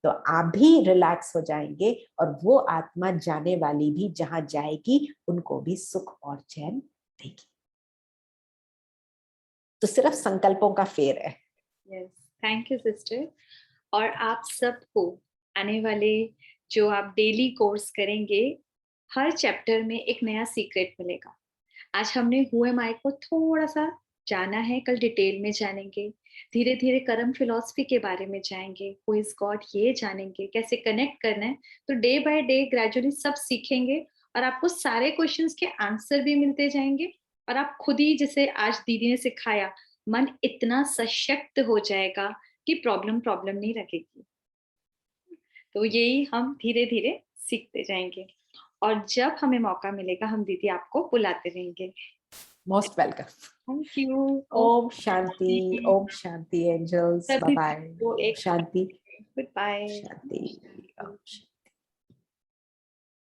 तो आप भी रिलैक्स हो जाएंगे और वो आत्मा जाने वाली भी जहां जाएगी उनको भी सुख और चैन देगी। तो सिर्फ संकल्पों का फेर है। Yes, thank you sister. और आप सबको आने वाले जो आप डेली कोर्स करेंगे, हर चैप्टर में एक नया सीक्रेट मिलेगा। आज हमने हु एम आई को थोड़ा सा जाना है, कल डिटेल में जानेंगे। धीरे धीरे कर्म फिलॉसफी के बारे में जाएंगे, हु इज गॉड ये जानेंगे, कैसे कनेक्ट करना है। तो डे बाय डे ग्रेजुअली सब सीखेंगे और आपको सारे क्वेश्चंस के आंसर भी मिलते जाएंगे। और आप खुद ही, जैसे आज दीदी ने सिखाया, मन इतना सशक्त हो जाएगा कि प्रॉब्लम नहीं लगेगी। तो यही हम धीरे धीरे सीखते जाएंगे और जब हमें मौका मिलेगा हम दीदी आपको बुलाते रहेंगे। Most welcome. Thank you. ओम शांति, ओम शांति एंजल्स, बाय बाय। तो एक शांति, गुड बाय। शांति।